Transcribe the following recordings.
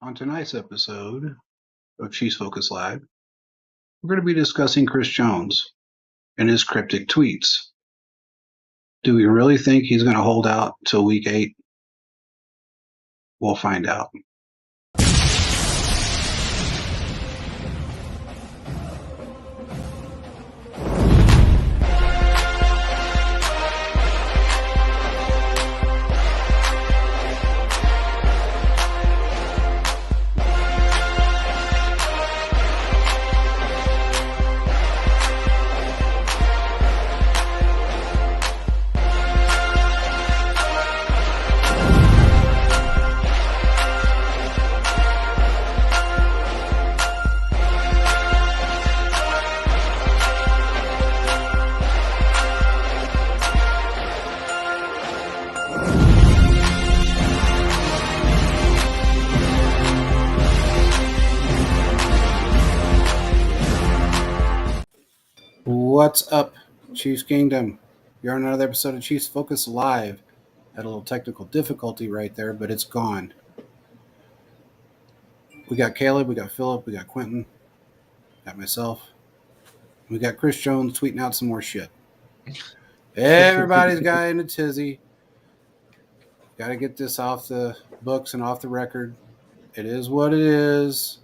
On tonight's episode of Chiefs Focus Live, we're going to be discussing Chris Jones and his cryptic tweets. Do we really think he's going to hold out till week 8? We'll find out. What's up, Chiefs Kingdom? You're on another episode of Chiefs Focus Live. Had a little technical difficulty right there, but it's gone. We got Caleb, we got Philip, we got Quentin, got myself. We got Chris Jones tweeting out some more shit. Everybody's got in a tizzy. Got to get this off the books and off the record. It is what it is.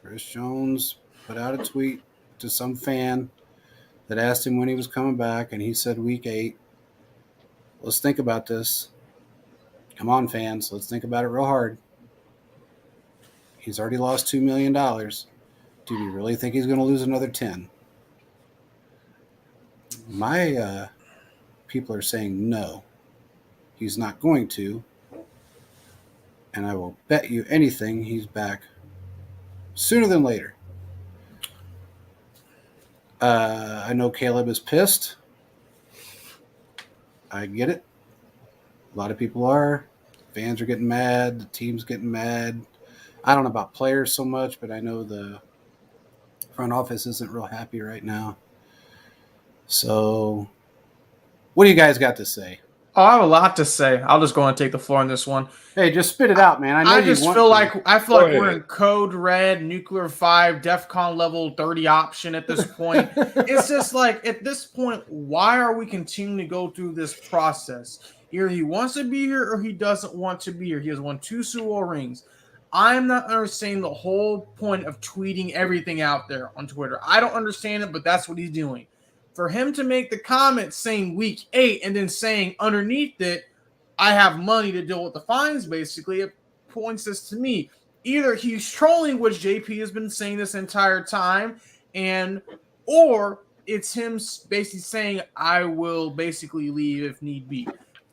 Chris Jones put out a tweet to some fan that asked him when he was coming back, and he said week 8. Let's think about this. Come on, fans. Let's think about it real hard. He's already lost $2 million. Do we really think he's going to lose another 10? My people are saying no. He's not going to. And I will bet you anything he's back sooner than later. I know Caleb is pissed. I get it. A lot of people are. Fans are getting mad. The team's getting mad. I don't know about players so much, but I know the front office isn't real happy right now. So, what do you guys got to say? Oh, I have a lot to say. I'll just go and take the floor on this one. Hey, just spit it out, man. I feel like we're in code red, nuclear 5, DEFCON level 30 option at this point. It's just like, at this point, why are we continuing to go through this process? Either he wants to be here or he doesn't want to be here. He has won 2 Super Bowl rings. I'm not understanding the whole point of tweeting everything out there on Twitter. I don't understand it, but that's what he's doing. For him to make the comment saying week 8 and then saying underneath it, I have money to deal with the fines, basically, it points this to me. Either he's trolling, which JP has been saying this entire time, or it's him basically saying, I will basically leave if need be.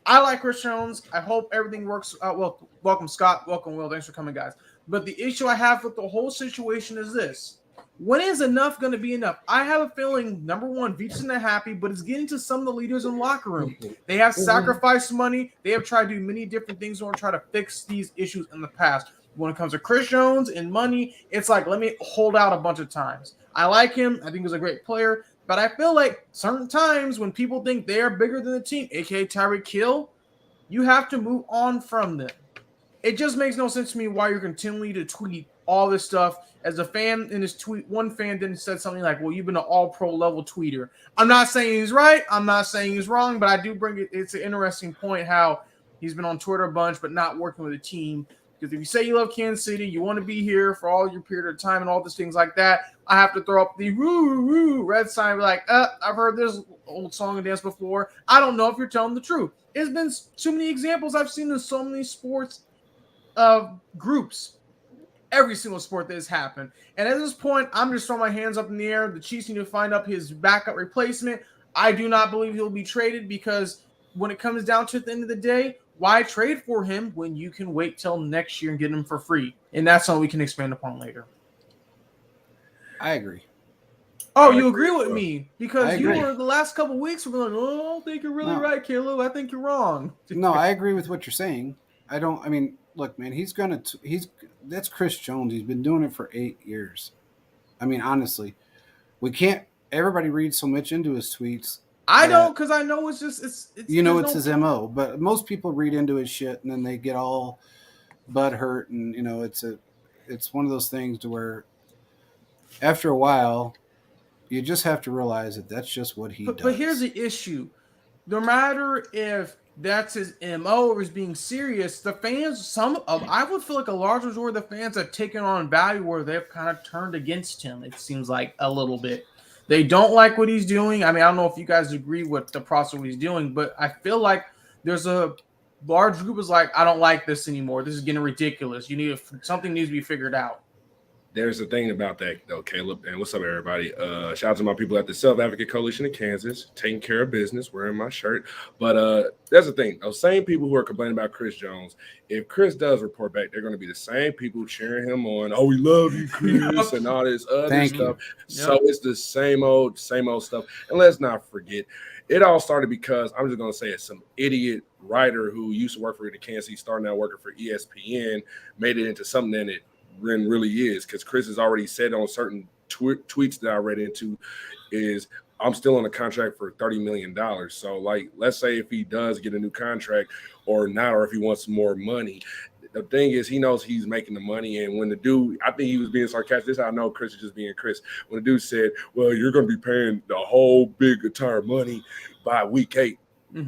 I like Chris Jones. I hope everything works out well. Welcome, Scott. Welcome, Will. Thanks for coming, guys. But the issue I have with the whole situation is this. When is enough going to be enough? I have a feeling, number one, Veach isn't happy, but it's getting to some of the leaders in the locker room. They have sacrificed money. They have tried to do many different things to try to fix these issues in the past. When it comes to Chris Jones and money, it's like, let me hold out a bunch of times. I like him. I think he's a great player. But I feel like certain times when people think they are bigger than the team, a.k.a. Tyreek Hill, you have to move on from them. It just makes no sense to me why you're continuing to tweet all this stuff. As a fan in his tweet, one fan then said something like, well, you've been an all-pro level tweeter. I'm not saying he's right. I'm not saying he's wrong, but I do bring it. It's an interesting point how he's been on Twitter a bunch, but not working with a team. Because if you say you love Kansas City, you want to be here for all your period of time and all these things like that, I have to throw up the woo red sign. Like, I've heard this old song and dance before. I don't know if you're telling the truth. It's been too many examples I've seen in so many sports groups. Every single sport that has happened. And at this point, I'm just throwing my hands up in the air. The Chiefs need to find up his backup replacement. I do not believe he'll be traded because when it comes down to the end of the day, why trade for him when you can wait till next year and get him for free? And that's something we can expand upon later. I agree. Oh, you agree with me? Because you were the last couple of weeks, we're like, oh, I don't think you're really right, Caleb. I think you're wrong. No, I agree with what you're saying. Look, man, that's Chris Jones. He's been doing it for 8 years. I mean, honestly, everybody reads so much into his tweets. I don't, because I know it's his MO, but most people read into his shit and then they get all butt hurt and, it's one of those things to where after a while, you just have to realize that that's just what he does. But here's the issue. No matter if that's his MO or he's being serious, the fans, I would feel like a large majority of the fans have taken on value where they've kind of turned against him, it seems like a little bit. They don't like what he's doing. I mean, I don't know if you guys agree with the process he's doing, but I feel like there's a large group is like, I don't like this anymore. This is getting ridiculous. Something needs to be figured out. There's a thing about that, though, Caleb. And what's up, everybody? Shout out to my people at the Self Advocate Coalition in Kansas, taking care of business, wearing my shirt. But there's the thing. Those same people who are complaining about Chris Jones, if Chris does report back, they're going to be the same people cheering him on. Oh, we love you, Chris, and all this other stuff. So it's the same old stuff. And let's not forget, it all started because I'm just going to say it. Some idiot writer who used to work for the Kansas City, starting out working for ESPN, made it into something that it really is, because Chris has already said on certain tweets that I read into is I'm still on a contract for $30 million. So, like, let's say if he does get a new contract or not, or if he wants more money, the thing is he knows he's making the money. And when the dude, I think he was being sarcastic. This is how I know Chris is just being Chris. When the dude said, well, you're going to be paying the whole big entire money by week 8.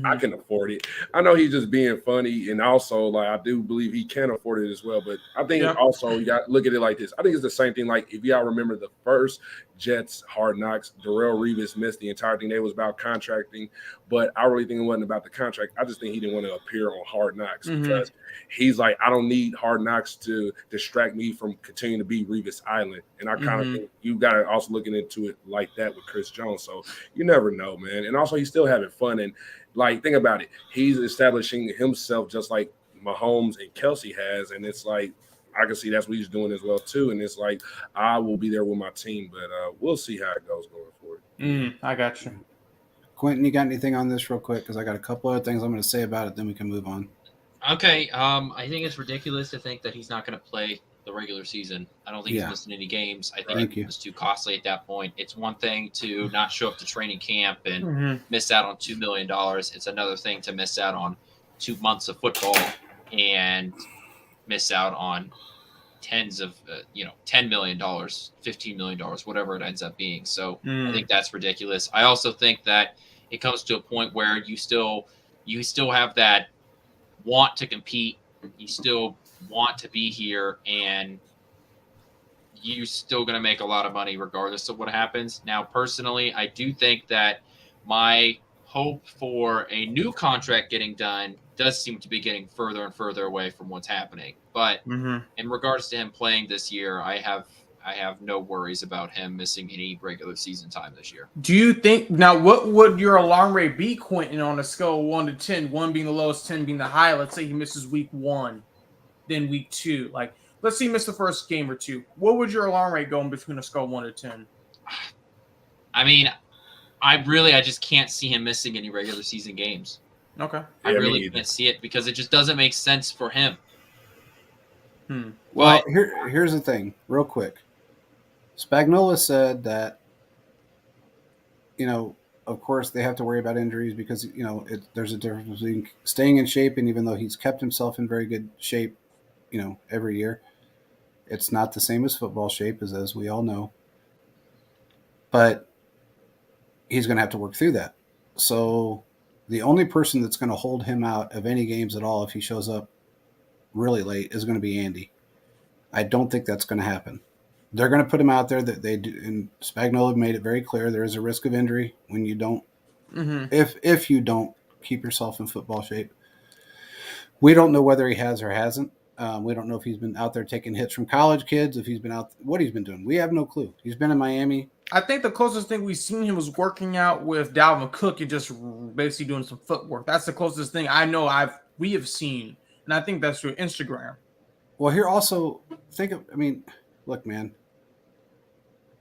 I can afford it. I know he's just being funny, and also, like, I do believe he can afford it as well. But I think also you got to look at it like this. I think it's the same thing. Like, if y'all remember the first Jets Hard Knocks, Darrelle Revis missed the entire thing. It was about contracting, but I really think it wasn't about the contract. I just think he didn't want to appear on Hard Knocks because he's like, I don't need Hard Knocks to distract me from continuing to be Revis Island. And I kind of think you got to also looking into it like that with Chris Jones. So you never know, man. And also, he's still having fun. And like, think about it. He's establishing himself just like Mahomes and Kelsey has. And it's like, I can see that's what he's doing as well, too. And it's like, I will be there with my team, but we'll see how it goes going forward. I got you. Quentin, you got anything on this real quick? Because I got a couple other things I'm going to say about it, then we can move on. Okay. I think it's ridiculous to think that he's not going to play the regular season. I don't think he's missing any games. I think it was too costly at that point. It's one thing to not show up to training camp and miss out on $2 million. It's another thing to miss out on 2 months of football and miss out on tens of, $10 million, $15 million, whatever it ends up being. So I think that's ridiculous. I also think that it comes to a point where you still have that want to compete. You still want to be here, and you're still going to make a lot of money regardless of what happens. Now, personally, I do think that my hope for a new contract getting done does seem to be getting further and further away from what's happening. But in regards to him playing this year, I have no worries about him missing any regular season time this year. Do you think now? What would your alarm rate be, Quentin, on a scale of 1 to 10? 1 being the lowest, 10 being the high. Let's say he misses week 1, then week 2. Like, let's say he missed the first game or 2. What would your alarm rate go in between a scale of 1 to 10? I mean, I just can't see him missing any regular season games. Okay. I really can't see it because it just doesn't make sense for him. Well, here's the thing, real quick. Spagnuolo said that, of course they have to worry about injuries because, there's a difference between staying in shape, and even though he's kept himself in very good shape, every year, it's not the same as football shape, as we all know. But he's going to have to work through that. So the only person that's going to hold him out of any games at all if he shows up really late is going to be Andy. I don't think that's going to happen. They're going to put him out there that they do, and Spagnuolo made it very clear there is a risk of injury when you don't, if you don't keep yourself in football shape. We don't know whether he has or hasn't. We don't know if he's been out there taking hits from college kids, if he's been out, what he's been doing. We have no clue. He's been in Miami. I think the closest thing we've seen him was working out with Dalvin Cook and just basically doing some footwork. That's the closest thing I know we have seen, and I think that's through Instagram. Well, here also look, man,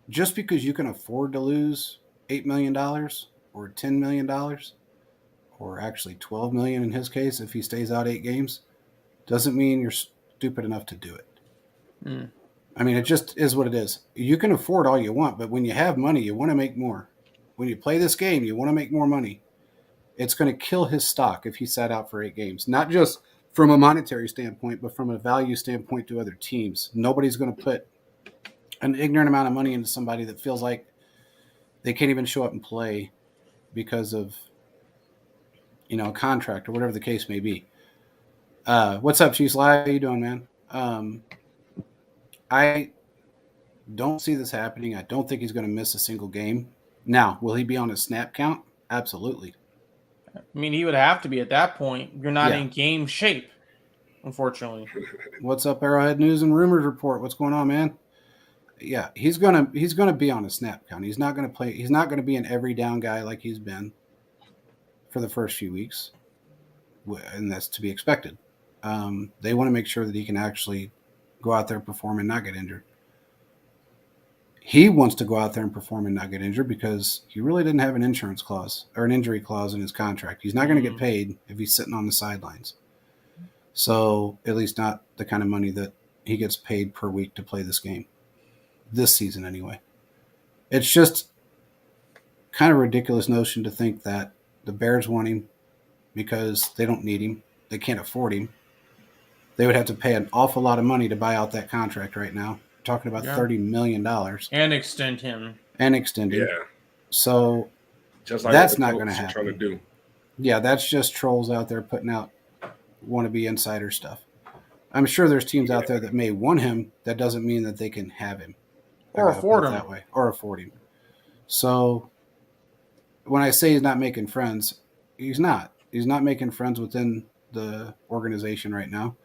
just because you can afford to lose $8 million or $10 million or actually $12 million in his case if he stays out 8 games doesn't mean you're stupid enough to do it. I mean, it just is what it is. You can afford all you want, but when you have money, you want to make more. When you play this game, you want to make more money. It's going to kill his stock if he sat out for 8 games. Not just from a monetary standpoint, but from a value standpoint to other teams. Nobody's going to put an ignorant amount of money into somebody that feels like they can't even show up and play because of, a contract or whatever the case may be. What's up, Chiefs Live? How you doing, man? I don't see this happening. I don't think he's going to miss a single game. Now, will he be on a snap count? Absolutely. I mean, he would have to be at that point. You're not in game shape, unfortunately. What's up, Arrowhead News and Rumors Report? What's going on, man? Yeah, he's gonna be on a snap count. He's not gonna play. He's not gonna be an every down guy like he's been for the first few weeks, and that's to be expected. They want to make sure that he can actually go out there and perform and not get injured. He wants to go out there and perform and not get injured because he really didn't have an insurance clause or an injury clause in his contract. He's not going to get paid if he's sitting on the sidelines. So at least not the kind of money that he gets paid per week to play this game. This season anyway. It's just kind of a ridiculous notion to think that the Bears want him because they don't need him. They can't afford him. They would have to pay an awful lot of money to buy out that contract right now. We're talking about $30 million. And extend him. Yeah. So just like that's not going to happen. Trying to do. Yeah, that's just trolls out there putting out wannabe insider stuff. I'm sure there's teams out there that may want him. That doesn't mean that they can have him. Or afford him. That way. Or afford him. So when I say he's not making friends, he's not. He's not making friends within the organization right now.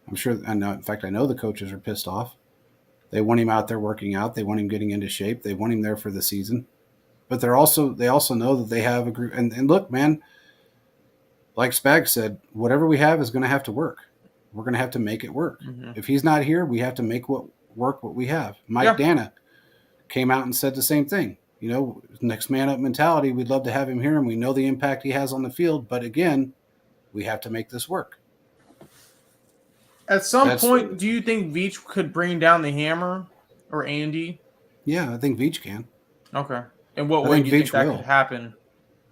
I'm sure, I know the coaches are pissed off. They want him out there working out. They want him getting into shape. They want him there for the season. But they also know that they have a group. And look, man, like Spag said, whatever we have is going to have to work. We're going to have to make it work. Mm-hmm. If he's not here, we have to make what we have. Mike Dana came out and said the same thing. Next man up mentality. We'd love to have him here, and we know the impact he has on the field. But again, we have to make this work. At some point, do you think Veach could bring down the hammer or Andy? Yeah, I think Veach can. Okay. And what way do you think that could happen?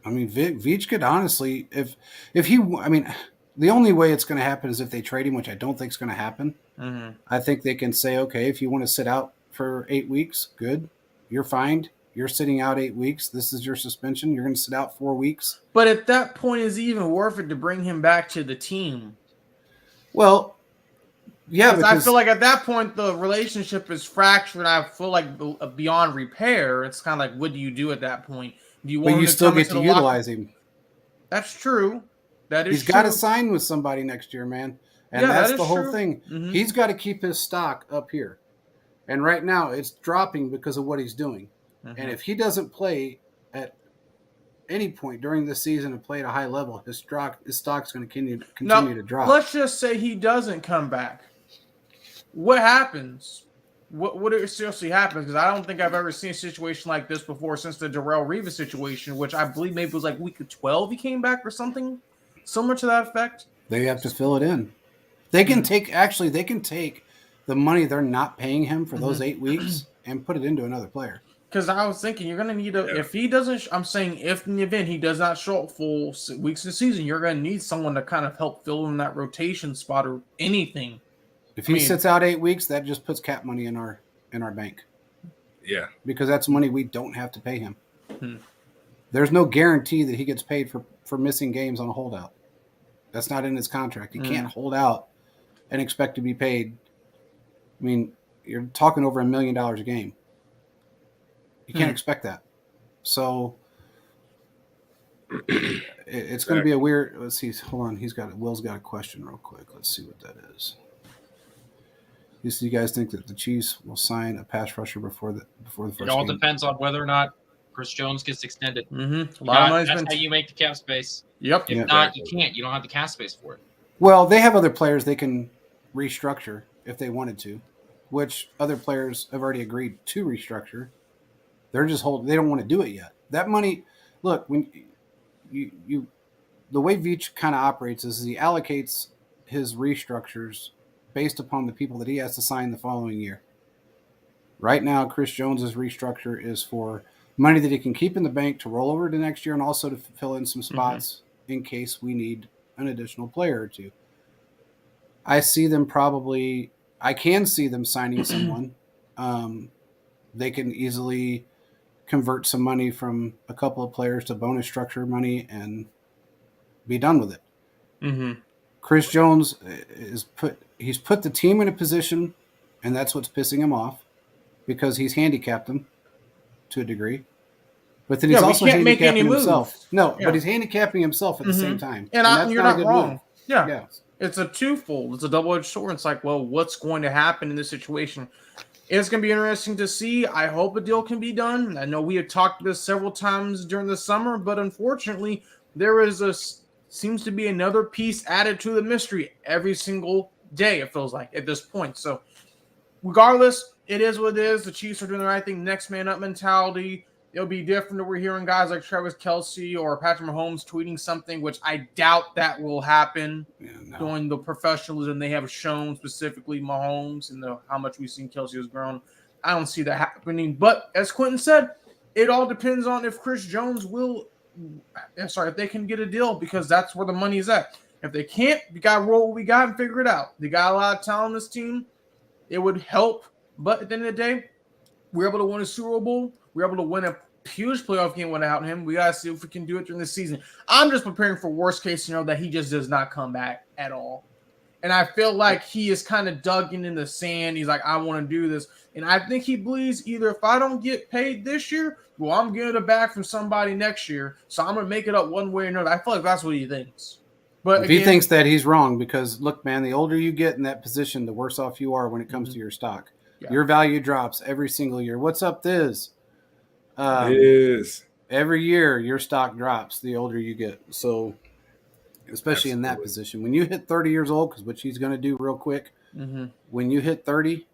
I mean, Veach could honestly, if he, I mean, the only way it's going to happen is if they trade him, which I don't think is going to happen. Mm-hmm. I think they can say, okay, if you want to sit out for 8 weeks, good. You're fined. You're sitting out 8 weeks. This is your suspension. You're going to sit out 4 weeks. But at that point, is it even worth it to bring him back to the team? Well, yeah, because I feel like at that point the relationship is fractured. I feel like beyond repair. It's kind of like, what do you do at that point? Do you want? But you still get to utilize him. That's true. That is. He's got to sign with somebody next year, man. And that's the whole thing. Mm-hmm. He's got to keep his stock up here. And right now it's dropping because of what he's doing. Mm-hmm. And if he doesn't play at any point during the season and play at a high level, his stock's going to continue to drop. Let's just say he doesn't come back. What happens? What seriously happens? Because I don't think I've ever seen a situation like this before since the Darrelle Revis situation, which I believe maybe was like week 12 he came back or something similar to that effect. They have to fill it in. They can take the money they're not paying him for those 8 weeks and put it into another player. Because I was thinking you're going to need if he doesn't, I'm saying if in the event he does not show up full weeks of the season, you're going to need someone to kind of help fill in that rotation spot or anything. If he sits out 8 weeks, that just puts cap money in our bank. Yeah. Because that's money we don't have to pay him. Hmm. There's no guarantee that he gets paid for missing games on a holdout. That's not in his contract. He can't hold out and expect to be paid. I mean, you're talking over $1 million a game. You can't expect that. So it's going to be a weird. Let's see. Hold on. Will's got a question real quick. Let's see what that is. Do you guys think that the Chiefs will sign a pass rusher before the first game? It all depends on whether or not Chris Jones gets extended. Mm-hmm. That's how you make the cap space. Yep. If not, you can't. You don't have the cap space for it. Well, they have other players they can restructure if they wanted to, which other players have already agreed to restructure. They're just holding. They don't want to do it yet. That money, look, when you the way Veach kind of operates is he allocates his restructures based upon the people that he has to sign the following year. Right now, Chris Jones's restructure is for money that he can keep in the bank to roll over to next year and also to fill in some spots in case we need an additional player or two. I see them probably. I can see them signing someone. They can easily convert some money from a couple of players to bonus structure money and be done with it. Mm-hmm. Chris Jones he's put the team in a position, and that's what's pissing him off because he's handicapped them to a degree. But then he's also handicapping himself. No, but he's handicapping himself at the same time. And you're not wrong. Move. Yeah. It's a twofold. It's a double-edged sword. It's like, well, what's going to happen in this situation? It's going to be interesting to see. I hope a deal can be done. I know we have talked this several times during the summer, but unfortunately, seems to be another piece added to the mystery every single day, it feels like, at this point. So, regardless, it is what it is. The Chiefs are doing the right thing. Next man up mentality. It'll be different if we're hearing guys like Travis Kelce or Patrick Mahomes tweeting something, which I doubt that will happen during the professionalism they have shown, specifically Mahomes, and how much we've seen Kelce has grown. I don't see that happening. But as Quentin said, it all depends on if Chris Jones if they can get a deal, because that's where the money is at. If they can't, we got to roll what we got and figure it out. They got a lot of talent on this team. It would help. But at the end of the day, we're able to win a Super Bowl. We're able to win a huge playoff game without him. We got to see if we can do it during the season. I'm just preparing for worst case scenario that he just does not come back at all. And I feel like he is kind of dug in the sand. He's like, I want to do this. And I think he believes either if I don't get paid this year, well, I'm getting it back from somebody next year. So I'm going to make it up one way or another. I feel like that's what he thinks. But if he thinks that, he's wrong, because look, man, the older you get in that position, the worse off you are when it comes to your stock. Yeah. Your value drops every single year. What's up, Thiz? Every year your stock drops the older you get. So especially in that position, when you hit 30 years old, because what he's going to do real quick, when you hit 30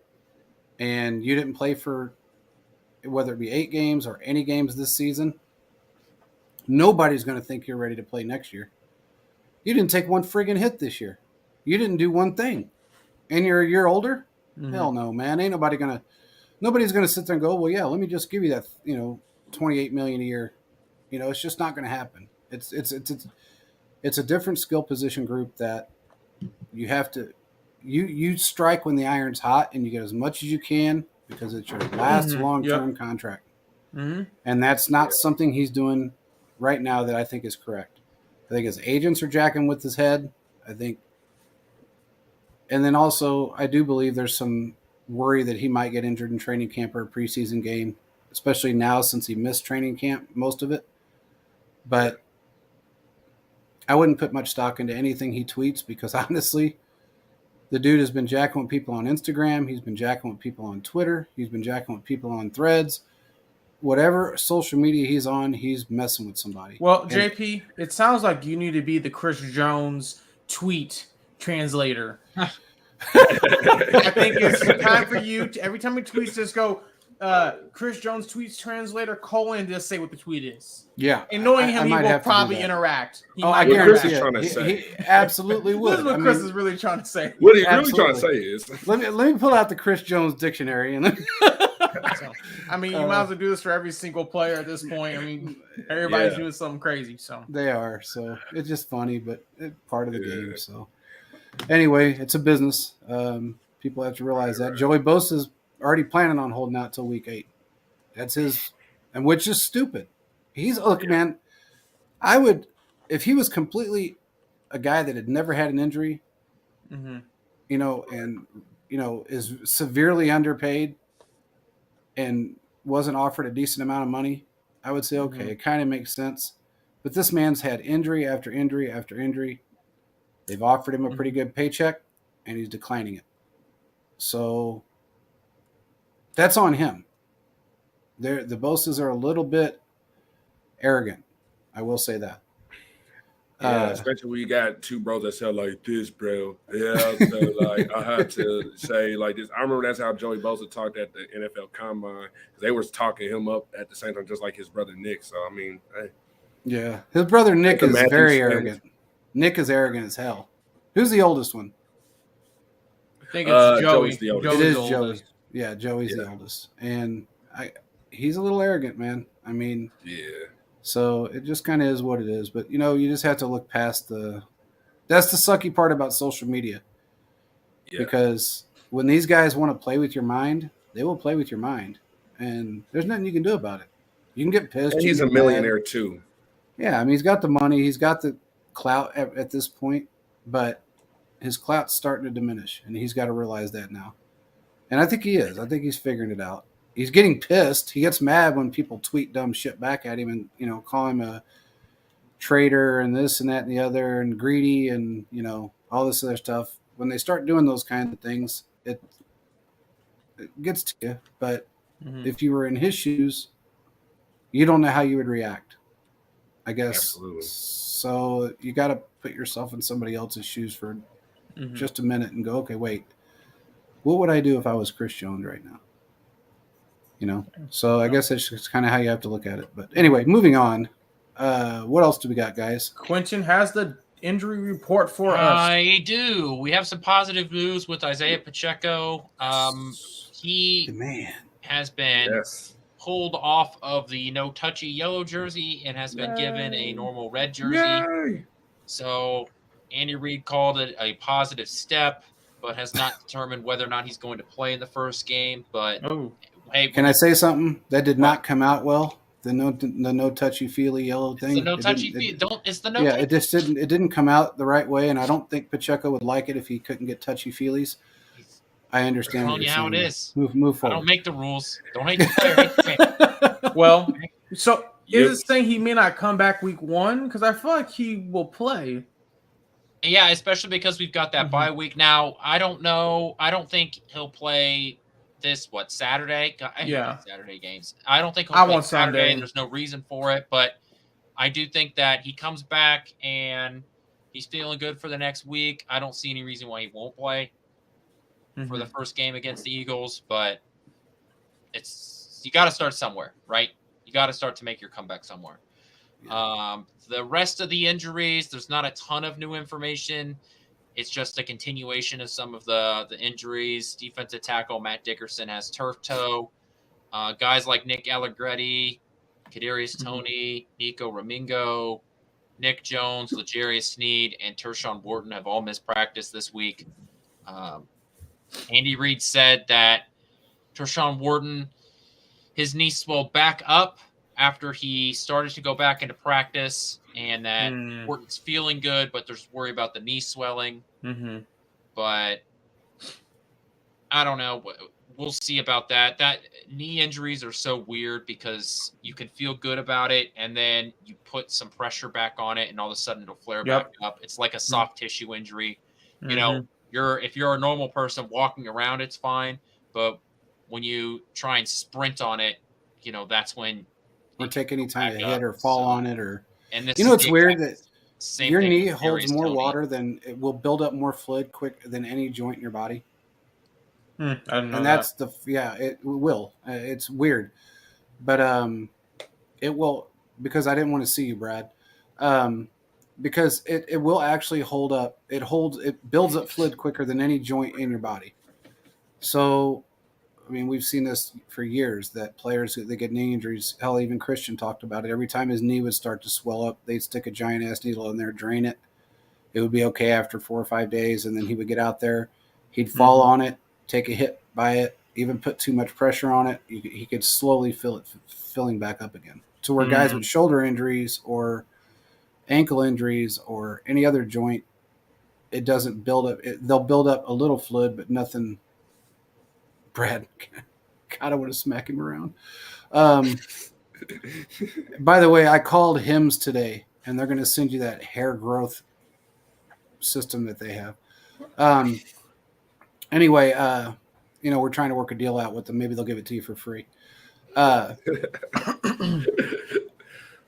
and you didn't play for whether it be 8 games or any games this season, nobody's going to think you're ready to play next year. You didn't take one friggin' hit this year. You didn't do one thing. And you're a year older? Hell no, man. Ain't nobody's going to sit there and go, well, yeah, let me just give you that, $28 million a year. It's just not going to happen. It's a different skill position group that you have to, you strike when the iron's hot and you get as much as you can because it's your last long-term contract. And that's not something he's doing right now that I think is correct. I think his agents are jacking with his head. And then also I do believe there's some worry that he might get injured in training camp or a preseason game, especially now since he missed training camp, most of it. But I wouldn't put much stock into anything he tweets because honestly, the dude has been jacking with people on Instagram. He's been jacking with people on Twitter. He's been jacking with people on Threads. Whatever social media he's on, he's messing with somebody. Well, JP, it sounds like you need to be the Chris Jones tweet translator. I think it's time for you to, every time he tweets, just go, Chris Jones tweets translator, just say what the tweet is. Yeah. And knowing him, he will probably interact. I guarantee he absolutely would. This is what Chris is really trying to say. What he's really trying to say is... Let me pull out the Chris Jones dictionary. And you might as well do this for every single player at this point. Everybody's doing something crazy. So they are. So it's just funny, but it's part of the game. So anyway, it's a business. People have to realize that. Joey Bosa's already planning on holding out till week 8. That's his, and which is stupid. Man, I would, if he was completely a guy that had never had an injury, and is severely underpaid and wasn't offered a decent amount of money, I would say, okay, it kind of makes sense. But this man's had injury after injury after injury. They've offered him a pretty good paycheck, and he's declining it. So that's on him. The Bosas are a little bit arrogant. I will say that. Yeah, especially when you got two bros that sound like this, bro. Yeah, so I have to say like this. I remember that's how Joey Bosa talked at the NFL Combine because they were talking him up at the same time, just like his brother Nick. So yeah, his brother Nick is very arrogant. Nick is arrogant as hell. Who's the oldest one? I think it's Joey. Joey's the oldest. It is Joey. Yeah, Joey's the oldest, and he's a little arrogant, man. Yeah. So it just kind of is what it is. But, you just have to look past that's the sucky part about social media. because when these guys want to play with your mind, they will play with your mind, and there's nothing you can do about it. You can get pissed. And he's a millionaire too. Yeah, I mean, he's got the money, he's got the clout at this point, but his clout's starting to diminish, and he's got to realize that now. And I think he is. I think he's figuring it out. He's getting pissed. He gets mad when people tweet dumb shit back at him and, call him a traitor and this and that and the other and greedy and, all this other stuff. When they start doing those kinds of things, it gets to you. But if you were in his shoes, you don't know how you would react, I guess. Absolutely. So you got to put yourself in somebody else's shoes for just a minute and go, okay, wait, what would I do if I was Chris Jones right now? So I guess that's just kind of how you have to look at it. But anyway, moving on. What else do we got, guys? Quentin has the injury report for us. I do. We have some positive news with Isaiah Pacheco. He has been pulled off of the no touchy yellow jersey and has been given a normal red jersey. Yay! So Andy Reid called it a positive step, but has not determined whether or not he's going to play in the first game. But hey, can I say something? That did not come out well. The no touchy feely yellow thing. The no touchy feely. It just didn't. It didn't come out the right way, and I don't think Pacheco would like it if he couldn't get touchy feelies. I understand. Telling you how it is. Move forward. I don't make the rules. Don't hate the player. Well, so is it saying he may not come back week 1? Because I feel like he will play. Yeah, especially because we've got that bye week now. I don't know. I don't think he'll play this Saturday. Saturday games. I don't think he'll play Saturday. There's no reason for it, but I do think that he comes back and he's feeling good for the next week. I don't see any reason why he won't play for the first game against the Eagles, but you got to start somewhere, right? You got to start to make your comeback somewhere. The rest of the injuries, there's not a ton of new information. It's just a continuation of some of the injuries. Defensive tackle Matt Dickerson has turf toe. Guys like Nick Allegretti, Kadarius Toney, Nico Ramingo, Nick Jones, L'Jarius Sneed, and Tershawn Wharton have all missed practice this week. Andy Reid said that Tershawn Wharton, his knee swelled back up after he started to go back into practice, and that Wharton's feeling good, but there's worry about the knee swelling. But I don't know. We'll see about that. That knee injuries are so weird because you can feel good about it, and then you put some pressure back on it, and all of a sudden it'll flare back up. It's like a soft tissue injury. If you're a normal person walking around, it's fine, but when you try and sprint on it, that's when or take any time to hit or fall on it, or and it's weird that your knee holds more water than it will build up more fluid quick than any joint in your body. I don't know. And that's it will. It's weird, but it will, because I didn't want to see you, Brad. Because it will actually hold up. It builds up fluid quicker than any joint in your body. So, I mean, we've seen this for years that players, they get knee injuries. Hell, even Christian talked about it. Every time his knee would start to swell up, they'd stick a giant ass needle in there, drain it. It would be okay after 4 or 5 days, and then he would get out there. He'd fall on it, take a hit by it, even put too much pressure on it. He could slowly filling back up again. To where guys with shoulder injuries or ankle injuries or any other joint, it doesn't build up. They'll build up a little fluid, but nothing. Brad, God, I want to smack him around. By the way, I called Hims today, and they're going to send you that hair growth system that they have. Anyway, we're trying to work a deal out with them. Maybe they'll give it to you for free. At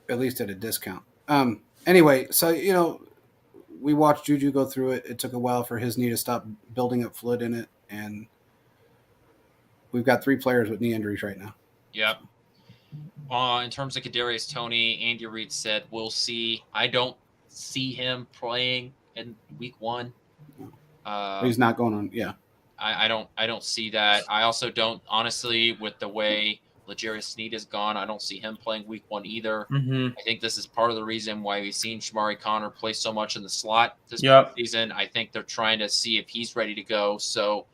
least at a discount. Anyway, so, we watched Juju go through it. It took a while for his knee to stop building up fluid in it, and we've got 3 players with knee injuries right now. Yep. In terms of Kadarius Toney, Andy Reid said we'll see. I don't see him playing in week 1. He's not going on. Yeah. I don't see that. I also don't, honestly, with the way L'Jarius Sneed is gone. I don't see him playing week 1 either. Mm-hmm. I think this is part of the reason why we've seen Shamari Connor play so much in the slot this season. I think they're trying to see if he's ready to go. So,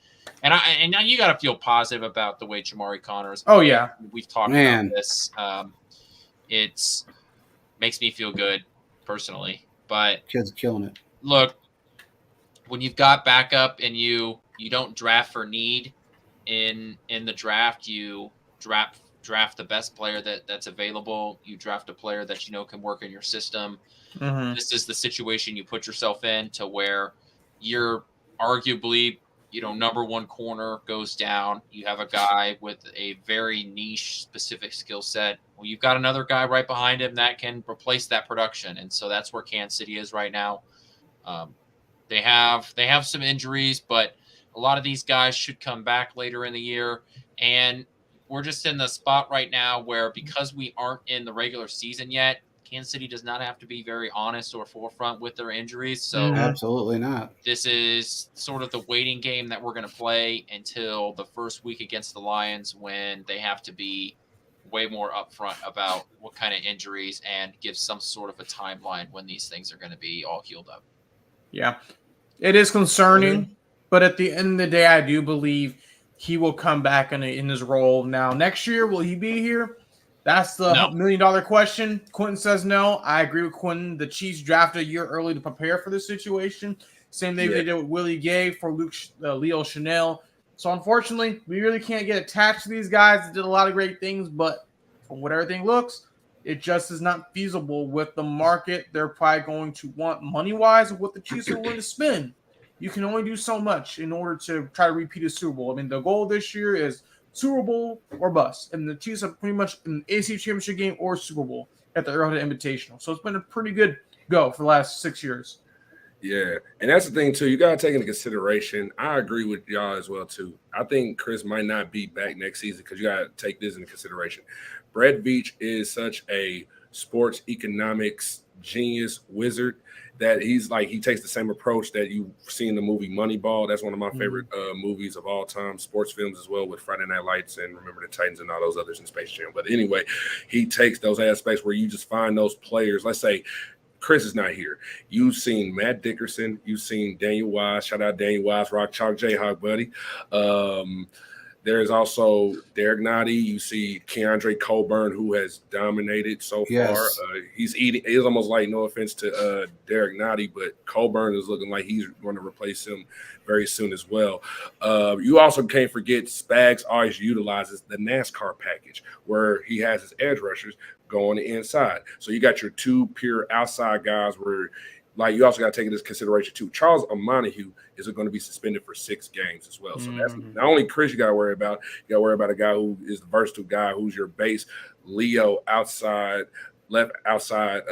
and now you got to feel positive about the way Shamari Connor is. Oh, yeah. We've talked about this. It's makes me feel good personally. But kid's killing it. Look, when you've got backup and you don't draft for need in the draft, you draft the best player that's available. You draft a player that you know can work in your system. Mm-hmm. This is the situation you put yourself in to where you're arguably, number 1 corner goes down. You have a guy with a very niche specific skill set. Well, you've got another guy right behind him that can replace that production. And so that's where Kansas City is right now. They have some injuries, but a lot of these guys should come back later in the year. And we're just in the spot right now where, because we aren't in the regular season yet, Kansas City does not have to be very honest or forefront with their injuries. So absolutely not. This is sort of the waiting game that we're going to play until the first week against the Lions, when they have to be way more upfront about what kind of injuries and give some sort of a timeline when these things are going to be all healed up. Yeah, it is concerning, but at the end of the day, I do believe he will come back in his role. Now, next year, will he be here? That's the $1 million question. Quentin says no. I agree with Quentin. The Chiefs drafted a year early to prepare for this situation. Same thing they did with Willie Gay for Leo Chanel. So, unfortunately, we really can't get attached to these guys that did a lot of great things, but from what everything looks, it just is not feasible with the market. They're probably going to want money-wise what the Chiefs are willing to spend. You can only do so much in order to try to repeat a Super Bowl. I mean, the goal this year is Super Bowl or bust. And the Chiefs are pretty much in the AFC Championship game or Super Bowl at the Arrowhead Invitational. So it's been a pretty good go for the last 6 years. Yeah, and that's the thing, too. You got to take into consideration, I agree with y'all as well, too. I think Chris might not be back next season because you got to take this into consideration. Brett Veach is such a sports economics genius wizard that he takes the same approach that you've seen in the movie Moneyball. That's one of my favorite movies of all time, sports films as well, with Friday Night Lights and Remember the Titans and all those others in Space Jam. But anyway, he takes those aspects where you just find those players. Let's say Chris is not here. You've seen Matt Dickerson. You've seen Daniel Wise. Shout out Daniel Wise, Rock Chalk Jayhawk, buddy. There's also Derek Nottie. You see Keandre Coburn, who has dominated so far. He's almost like, no offense to Derek Nottie, but Coburn is looking like he's going to replace him very soon as well. You also can't forget Spags always utilizes the NASCAR package, where he has his edge rushers go on the inside. So you got your 2 pure outside guys where, like, you also got to take into consideration, too, Charles Omenihu is going to be suspended for 6 games as well. So that's not only Chris you got to worry about. You got to worry about a guy who is the versatile guy, who's your base Leo outside, left outside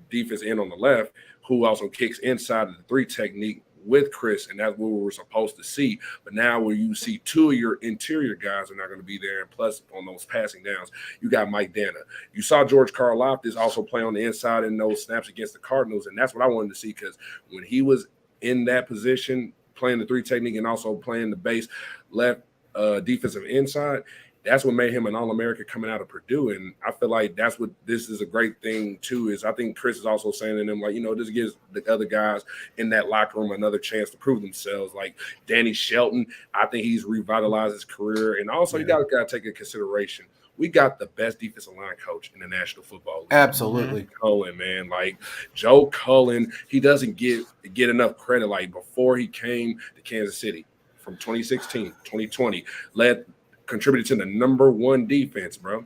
defense end on the left, who also kicks inside of the 3 technique with Chris, and that's what we were supposed to see. But now where you see 2 of your interior guys are not going to be there, and plus on those passing downs, you got Mike Dana. You saw George Karlaftis also play on the inside in those snaps against the Cardinals, and that's what I wanted to see, because when he was in that position, playing the 3 technique and also playing the base left defensive inside, that's what made him an All-American coming out of Purdue. And I feel like that's what this is a great thing, too, is I think Chris is also saying to them, like, this gives the other guys in that locker room another chance to prove themselves. Like Danny Shelton, I think he's revitalized his career. And also you got to take into consideration, we got the best defensive line coach in the National Football League. Absolutely. Cullen, man. Like Joe Cullen, he doesn't get enough credit. Like before he came to Kansas City from 2016, 2020, contributed to the number 1 defense, bro.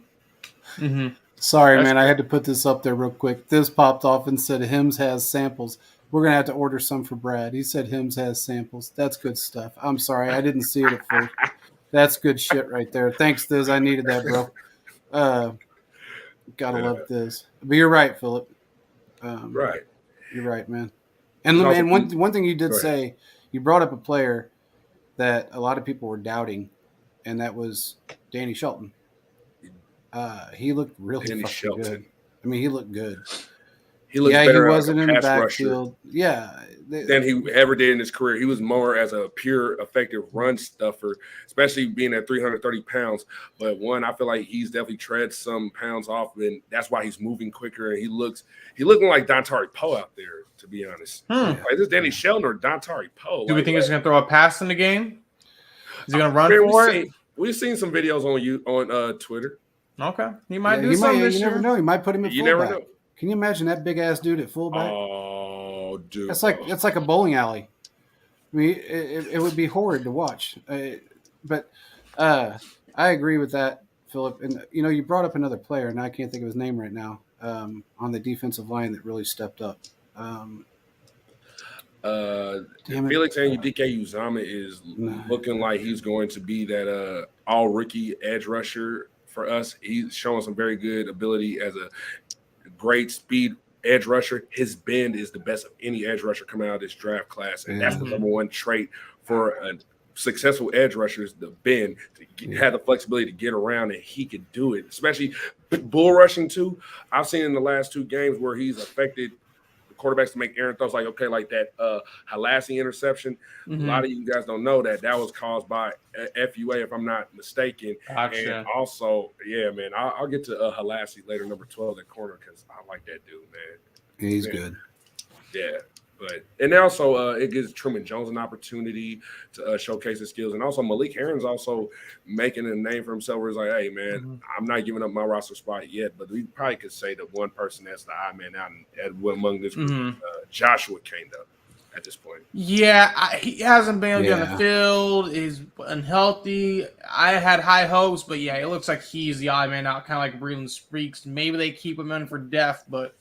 Sorry, man. I had to put this up there real quick. This popped off and said Hims has samples. We're going to have to order some for Brad. He said Hims has samples. That's good stuff. I'm sorry. I didn't see it at first. That's good shit right there. Thanks, Thiz. I needed that, bro. Gotta love this. But you're right, Philip. Right. You're right, man. And one thing you did say, you brought up a player that a lot of people were doubting, and that was Danny Shelton. He looked really fucking good. I mean, he looked good. He looks better he wasn't like in the pass backfield. Than he ever did in his career. He was more as a pure effective run stuffer, especially being at 330 pounds. But I feel like he's definitely tread some pounds off, and that's why he's moving quicker. And he looking like Dontari Poe out there, to be honest. Like this Danny Shelton or Dontari Poe. Do we think he's going to throw a pass in the game? Is he going to run for it? We've seen some videos on Twitter. Okay, he might do something this year. You never know. He might put him at fullback. You never know. Can you imagine that big ass dude at fullback? Oh, dude, it's like a bowling alley. I mean, it would be horrid to watch. But I agree with that, Philip. And you brought up another player, and I can't think of his name right now, on the defensive line that really stepped up. Felix Anudike-Uzomah is looking like he's going to be that all rookie edge rusher for us. He's showing some very good ability as a great speed edge rusher. His bend is the best of any edge rusher coming out of this draft class, and that's the number one trait for a successful edge rusher is the bend, to have the flexibility to get around, and he could do it, especially bull rushing too. I've seen in the last 2 games where he's affected quarterbacks to make errant throws, like that Halassi interception. A lot of you guys don't know that was caused by FUA, if I'm not mistaken. Gotcha. And also, man, I'll get to Halassi later, number 12 at corner, because I like that dude, man. He's good. Yeah. And also it gives Truman Jones an opportunity to showcase his skills, and also Malik Herron's also making a name for himself. Where he's like, "Hey, man, I'm not giving up my roster spot yet, but we probably could say that one person that's the odd man out among this group, Joshua Kane, though, at this point." Yeah, he hasn't been able to get on the field. He's unhealthy. I had high hopes, but it looks like he's the odd man out, kind of like Breland Speaks. Maybe they keep him in for depth, but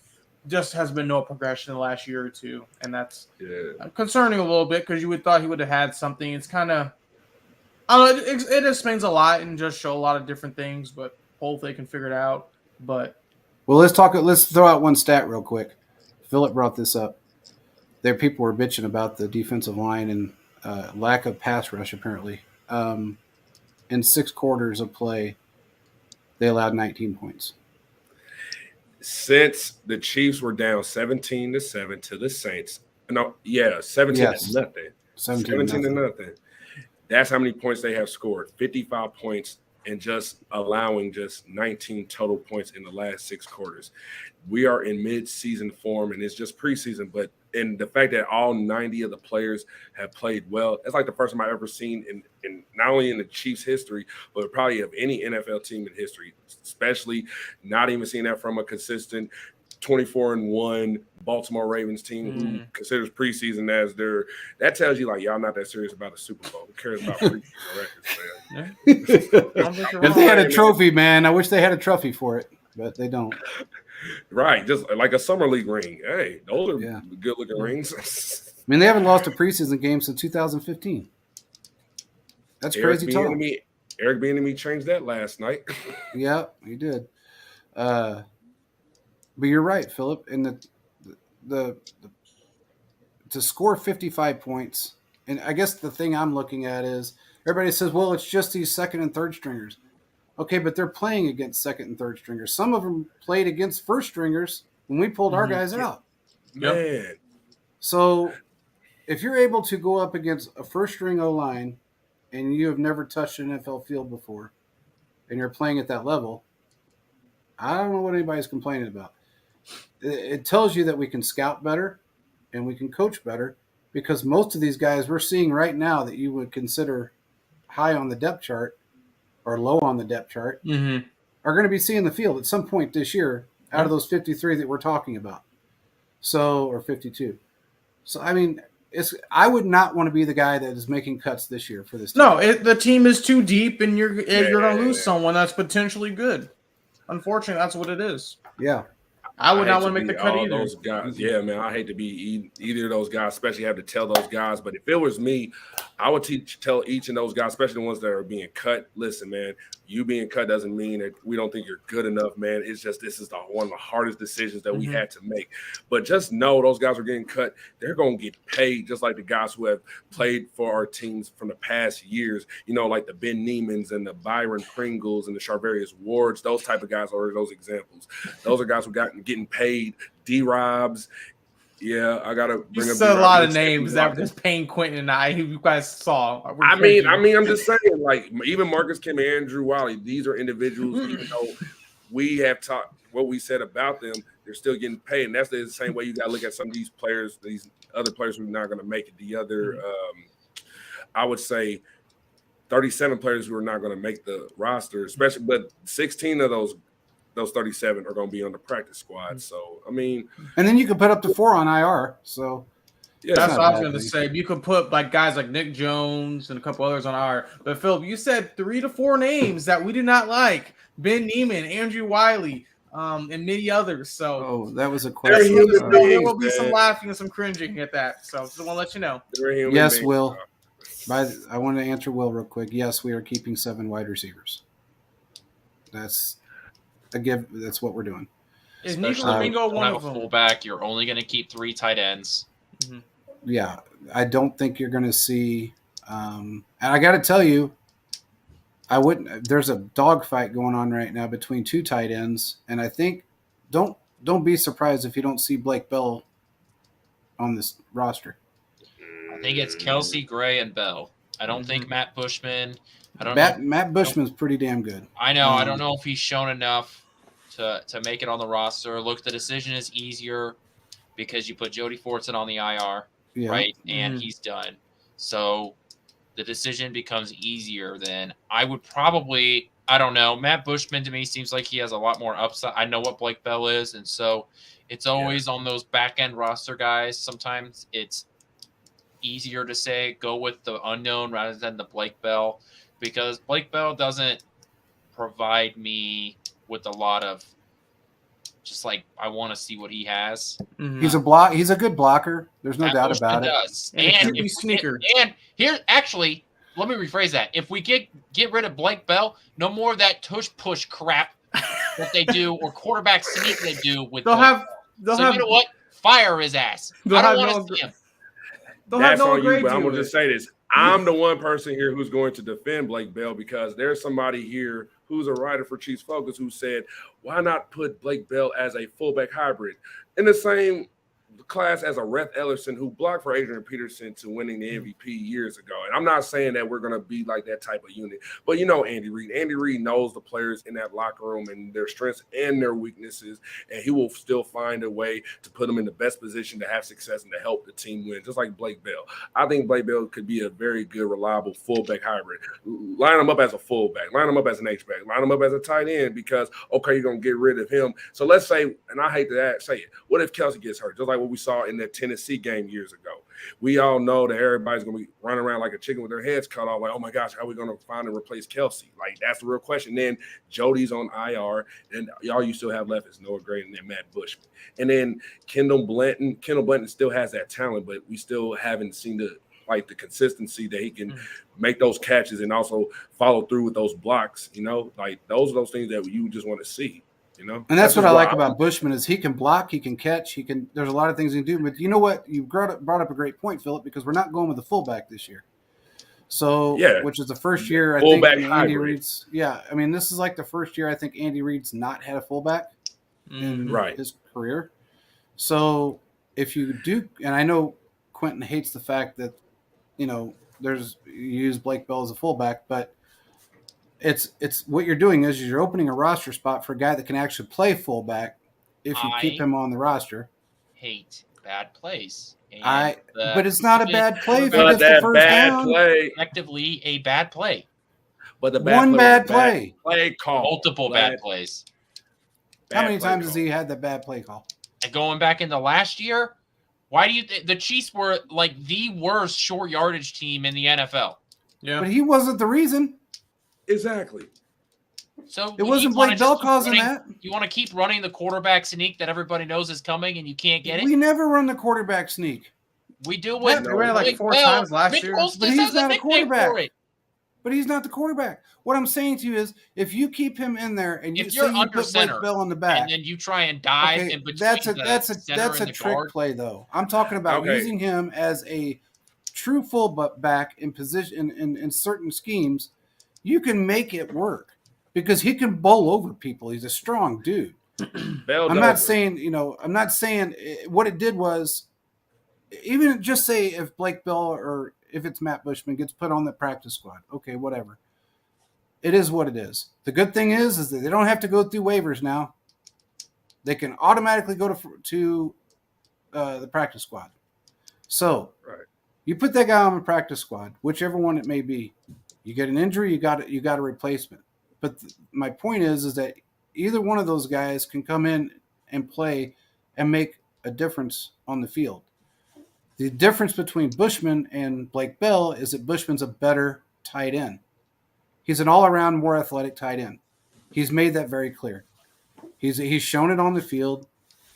just has been no progression in the last year or two, and that's concerning a little bit because you would thought he would have had something. It's kind of, I don't know, it explains a lot and just show a lot of different things, but hopefully they can figure it out. But let's throw out one stat real quick. Philip brought this up. There, people were bitching about the defensive line and lack of pass rush. Apparently, in 6 quarters of play, they allowed 19 points. Since the Chiefs were down 17-7 to the Saints, 17-0. 17-0. That's how many points they have scored. 55 points, and just allowing just 19 total points in the last 6 quarters. We are in mid-season form, and it's just preseason, but and the fact that all 90 of the players have played well, it's like the first time I've ever seen in not only in the Chiefs' history, but probably of any NFL team in history, especially not even seeing that from a consistent 24-1 Baltimore Ravens team who considers preseason as that tells you, like, y'all not that serious about a Super Bowl. Who cares about preseason records, man? If they had a trophy, man, I wish they had a trophy for it, but they don't. Right, just like a summer league ring. Hey, those are good looking rings. I mean, they haven't lost a preseason game since 2015. That's crazy talk. Eric Bieniemy changed that last night. Yeah, he did. But you're right, Philip. And the to score 55 points, and I guess the thing I'm looking at is everybody says, well, it's just these second and third stringers. Okay, but they're playing against second and third stringers. Some of them played against first stringers when we pulled our guys out. Man. So if you're able to go up against a first string O-line and you have never touched an NFL field before and you're playing at that level, I don't know what anybody's complaining about. It tells you that we can scout better and we can coach better, because most of these guys we're seeing right now that you would consider high on the depth chart or low on the depth chart are going to be seeing the field at some point this year out of those 53 that we're talking about. Or 52. So, I mean, I would not want to be the guy that is making cuts this year for this team. No, the team is too deep, and you're going to lose someone that's potentially good. Unfortunately, that's what it is. Yeah. I would not want to make the cut either. Those guys. Yeah, man, I hate to be either of those guys, especially have to tell those guys. But if it was me, I would tell each of those guys, especially the ones that are being cut, listen, man, you being cut doesn't mean that we don't think you're good enough, man. It's just this is one of the hardest decisions that we had to make. But just know those guys are getting cut. They're going to get paid just like the guys who have played for our teams from the past years, like the Ben Niemans and the Byron Pringles and the Charvarius Wards. Those type of guys are those examples. Those are guys who getting getting paid. D-Robs. Yeah, I gotta bring you up said a lot of D-Rob. names that were just paying Quentin and I. You guys saw. I mean, I'm just saying, like, even Marcus Kim and Andrew Wiley, these are individuals, even though we have talked what we said about them, they're still getting paid. And that's the same way you got to look at some of these players, these other players who are not going to make it. The other, I would say, 37 players who are not going to make the roster, especially, but 16 of those 37 are going to be on the practice squad. So, I mean. And then you can put up to 4 on IR. So. Yeah, that's what I was going to say. You could put like guys like Nick Jones and a couple others on IR. But Philip, you said 3 to 4 names that we did not like: Ben Neiman, Andrew Wiley, and many others. So, that was a question. There will be some laughing and some cringing at that. So, just want to let you know. Yes, Will. I want to answer Will real quick. Yes, we are keeping 7 wide receivers. That's a give. That's what we're doing. Is Nico Ringo one of them? Fullback, you're only going to keep 3 tight ends. Mm-hmm. Yeah, I don't think you're going to see. And I got to tell you, I wouldn't. There's a dogfight going on right now between 2 tight ends, and I think don't be surprised if you don't see Blake Bell on this roster. I think it's Kelsey, Gray, and Bell. I don't think Matt Bushman. Matt Bushman's pretty damn good. I know. I don't know if he's shown enough to make it on the roster. Look, the decision is easier because you put Jody Fortson on the IR. Yeah. Right, and he's done. So the decision becomes easier. Then I would probably, I don't know. Matt Bushman to me seems like he has a lot more upside. I know what Blake Bell is, and so it's always on those back end roster guys. Sometimes it's easier to say go with the unknown rather than the Blake Bell, because Blake Bell doesn't provide me with a lot of. Just like I want to see what he has. He's a good blocker. There's no doubt about it. And he's sneaker. And here, actually, let me rephrase that. If we get rid of Blake Bell, no more of that tush push crap that they do or quarterback sneak they do with. You know what? Fire his ass. I don't want to see him. That's on you, but I'm gonna just say this. I'm the one person here who's going to defend Blake Bell because there's somebody here who's a writer for Chiefs Focus who said, why not put Blake Bell as a fullback hybrid in the same class as a Rhett Ellerson who blocked for Adrian Peterson to winning the MVP years ago. And I'm not saying that we're going to be like that type of unit, but you know Andy Reid. Andy Reid knows the players in that locker room and their strengths and their weaknesses, and he will still find a way to put them in the best position to have success and to help the team win, just like Blake Bell. I think Blake Bell could be a very good, reliable fullback hybrid. Line him up as a fullback, line him up as an H-back, line him up as a tight end because, okay, you're going to get rid of him. So let's say, and I hate to say it, what if Kelsey gets hurt? Just like what we saw in that Tennessee game years ago. We all know that everybody's going to be running around like a chicken with their heads cut off. Like, oh my gosh, how are we going to find and replace Kelsey? Like, that's the real question. Then Jody's on IR, and all you still have left is Noah Gray and then Matt Bushman. And then Kendall Blanton. Kendall Blanton still has that talent, but we still haven't seen the consistency that he can make those catches and also follow through with those blocks. You know, like those are those things that you just want to see. You know? And that's what I like about Bushman is he can block, he can catch, there's a lot of things he can do. But you know what? You brought up a great point, Philip, because we're not going with the fullback this year. So, which is the first year I think Andy Reid's. Yeah, I mean, this is like the first year I think Andy Reid's not had a fullback in his career. So if you do, and I know Quentin hates the fact that you use Blake Bell as a fullback, but it's what you're doing is you're opening a roster spot for a guy that can actually play fullback if you keep him on the roster. Hate bad plays. But it's not a bad play if he gets the first down. Effectively a bad play. But the bad play call. Multiple bad plays. How many times has he had the bad play call? And going back into last year, why do you the Chiefs were like the worst short yardage team in the NFL? Yeah. But he wasn't the reason. Exactly. So it wasn't Blake Bell causing that. You want to keep running the quarterback sneak that everybody knows is coming, and you can't get it. We never run the quarterback sneak. We do when we ran it like 4 times last year. But he's not a quarterback. But he's not the quarterback. What I'm saying to you is, if you keep him in there and you put Blake Bell on the back, and then you try and dive in between, that's a trick play though. I'm talking about using him as a true fullback in position in certain schemes. You can make it work because he can bowl over people. He's a strong dude. I'm not saying what it did was, even just say if Blake Bell or if it's Matt Bushman gets put on the practice squad, okay, whatever. It is what it is. The good thing is that they don't have to go through waivers now. They can automatically go to the practice squad. So you put that guy on the practice squad, whichever one it may be. You get an injury, you got a replacement. But my point is that either one of those guys can come in and play and make a difference on the field. The difference between Bushman and Blake Bell is that Bushman's a better tight end. He's an all-around, more athletic tight end. He's made that very clear. He's shown it on the field.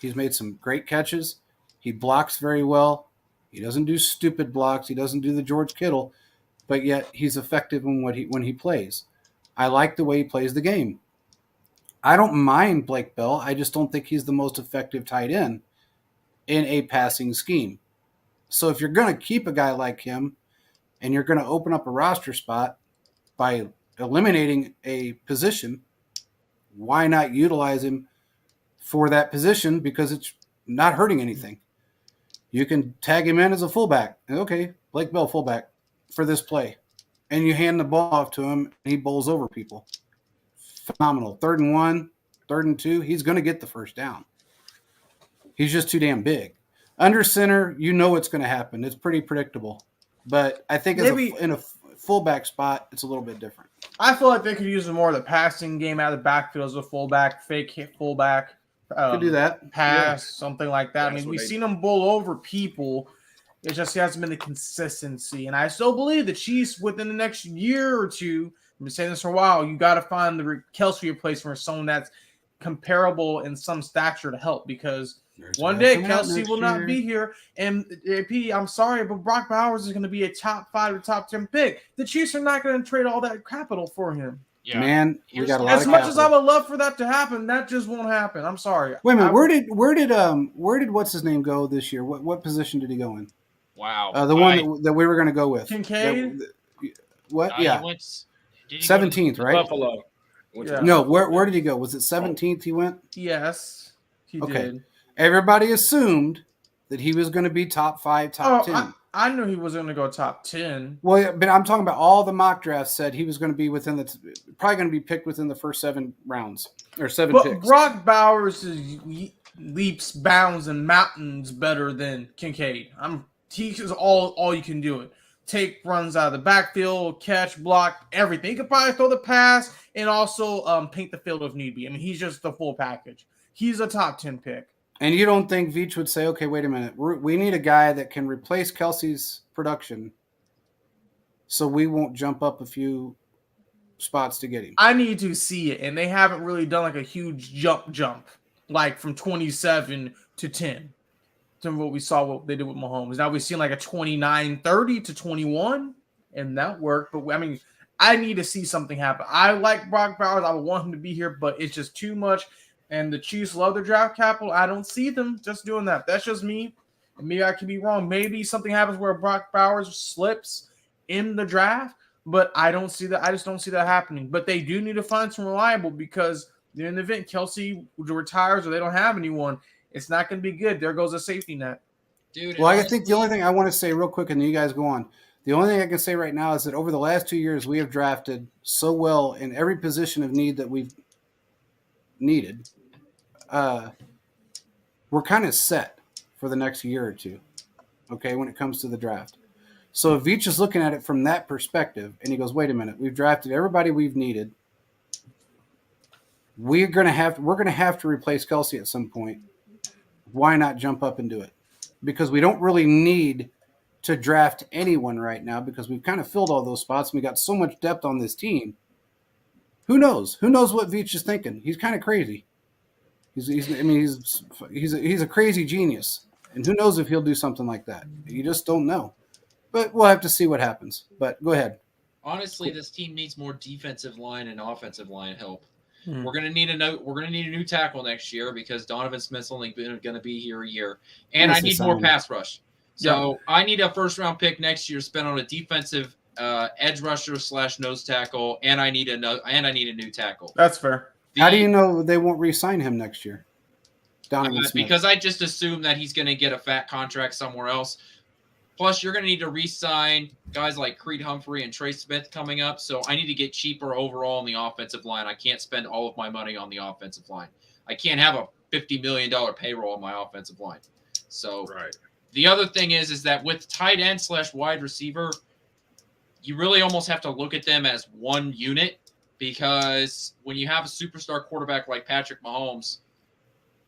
He's made some great catches. He blocks very well. He doesn't do stupid blocks. He doesn't do the George Kittle, but yet he's effective when he plays. I like the way he plays the game. I don't mind Blake Bell. I just don't think he's the most effective tight end in a passing scheme. So if you're going to keep a guy like him and you're going to open up a roster spot by eliminating a position, why not utilize him for that position? Because it's not hurting anything. You can tag him in as a fullback. Okay, Blake Bell fullback for this play. And you hand the ball off to him and he bowls over people. Phenomenal. 3rd and 1, 3rd and 2, he's going to get the first down. He's just too damn big. Under center, you know what's going to happen. It's pretty predictable. But I think in a fullback spot, it's a little bit different. I feel like they could use more of the passing game out of the backfield as a fullback, fake hit fullback. Could do that. Pass, something like that. We've seen him bowl over people. It just hasn't been the consistency. And I still believe the Chiefs, within the next year or two, I've been saying this for a while, you got to find the Kelsey replacement for someone that's comparable in some stature to help, because one day Kelsey will not be here. And AP, I'm sorry, but Brock Bowers is going to be a top 5 or top 10 pick. The Chiefs are not going to trade all that capital for him. Yeah. Man, we got a lot as of much capital. as I would love for that to happen, that just won't happen. I'm sorry. Wait a minute, where did what's his name go this year? What position did he go in? Wow. The one that we were going to go with. Kincaid? What? Yeah. 17th, right? Buffalo. Yeah. No, where did he go? Was it 17th he went? Yes, he did. Everybody assumed that he was going to be top 5, top 10. I knew he was going to go top 10. Well, yeah, but I'm talking about all the mock drafts said he was going to be probably going to be picked within the first 7 rounds or 7 picks. But Brock Bowers is leaps, bounds, and mountains better than Kincaid. He is all you can do it. Take runs out of the backfield, catch, block, everything. He could probably throw the pass and also paint the field if need be. He's just the full package. He's a top 10 pick. And you don't think Veach would say, okay, wait a minute. We need a guy that can replace Kelsey's production so we won't jump up a few spots to get him. I need to see it, and they haven't really done like a huge jump, like from 27 to 10. From what we saw what they did with Mahomes. Now we've seen like a 29-30 to 21, and that worked. But I need to see something happen. I like Brock Bowers. I would want him to be here, but it's just too much. And the Chiefs love their draft capital. I don't see them just doing that. That's just me. And maybe I could be wrong. Maybe something happens where Brock Bowers slips in the draft, but I don't see that. I just don't see that happening. But they do need to find some reliable, because in the event Kelsey retires or they don't have anyone, it's not going to be good. There goes a safety net. Dude, well, I think the only thing I want to say real quick, and then you guys go on. The only thing I can say right now is that over the last 2 years, we have drafted so well in every position of need that we've needed. We're kind of set for the next year or two, okay, when it comes to the draft. So if Veach is looking at it from that perspective, and he goes, wait a minute, we've drafted everybody we've needed. We're going to have to replace Kelsey at some point. Why not jump up and do it? Because we don't really need to draft anyone right now, because we've kind of filled all those spots and we got so much depth on this team. Who knows? Who knows what Veach is thinking? He's kind of crazy. He's a crazy genius, and who knows if he'll do something like that? You just don't know. But we'll have to see what happens. But go ahead. Honestly, this team needs more defensive line and offensive line help. We're gonna need a new tackle next year, because Donovan Smith's only going to be here a year, and I need more pass rush. So I need a first-round pick next year spent on a defensive edge rusher / nose tackle, and I need a new tackle. That's fair. How do you know they won't re-sign him next year? Donovan Smith. Because I just assume that he's going to get a fat contract somewhere else. Plus, you're going to need to re-sign guys like Creed Humphrey and Trey Smith coming up. So I need to get cheaper overall on the offensive line. I can't spend all of my money on the offensive line. I can't have a $50 million payroll on my offensive line. So the other thing is that with tight end / wide receiver, you really almost have to look at them as one unit, because when you have a superstar quarterback like Patrick Mahomes,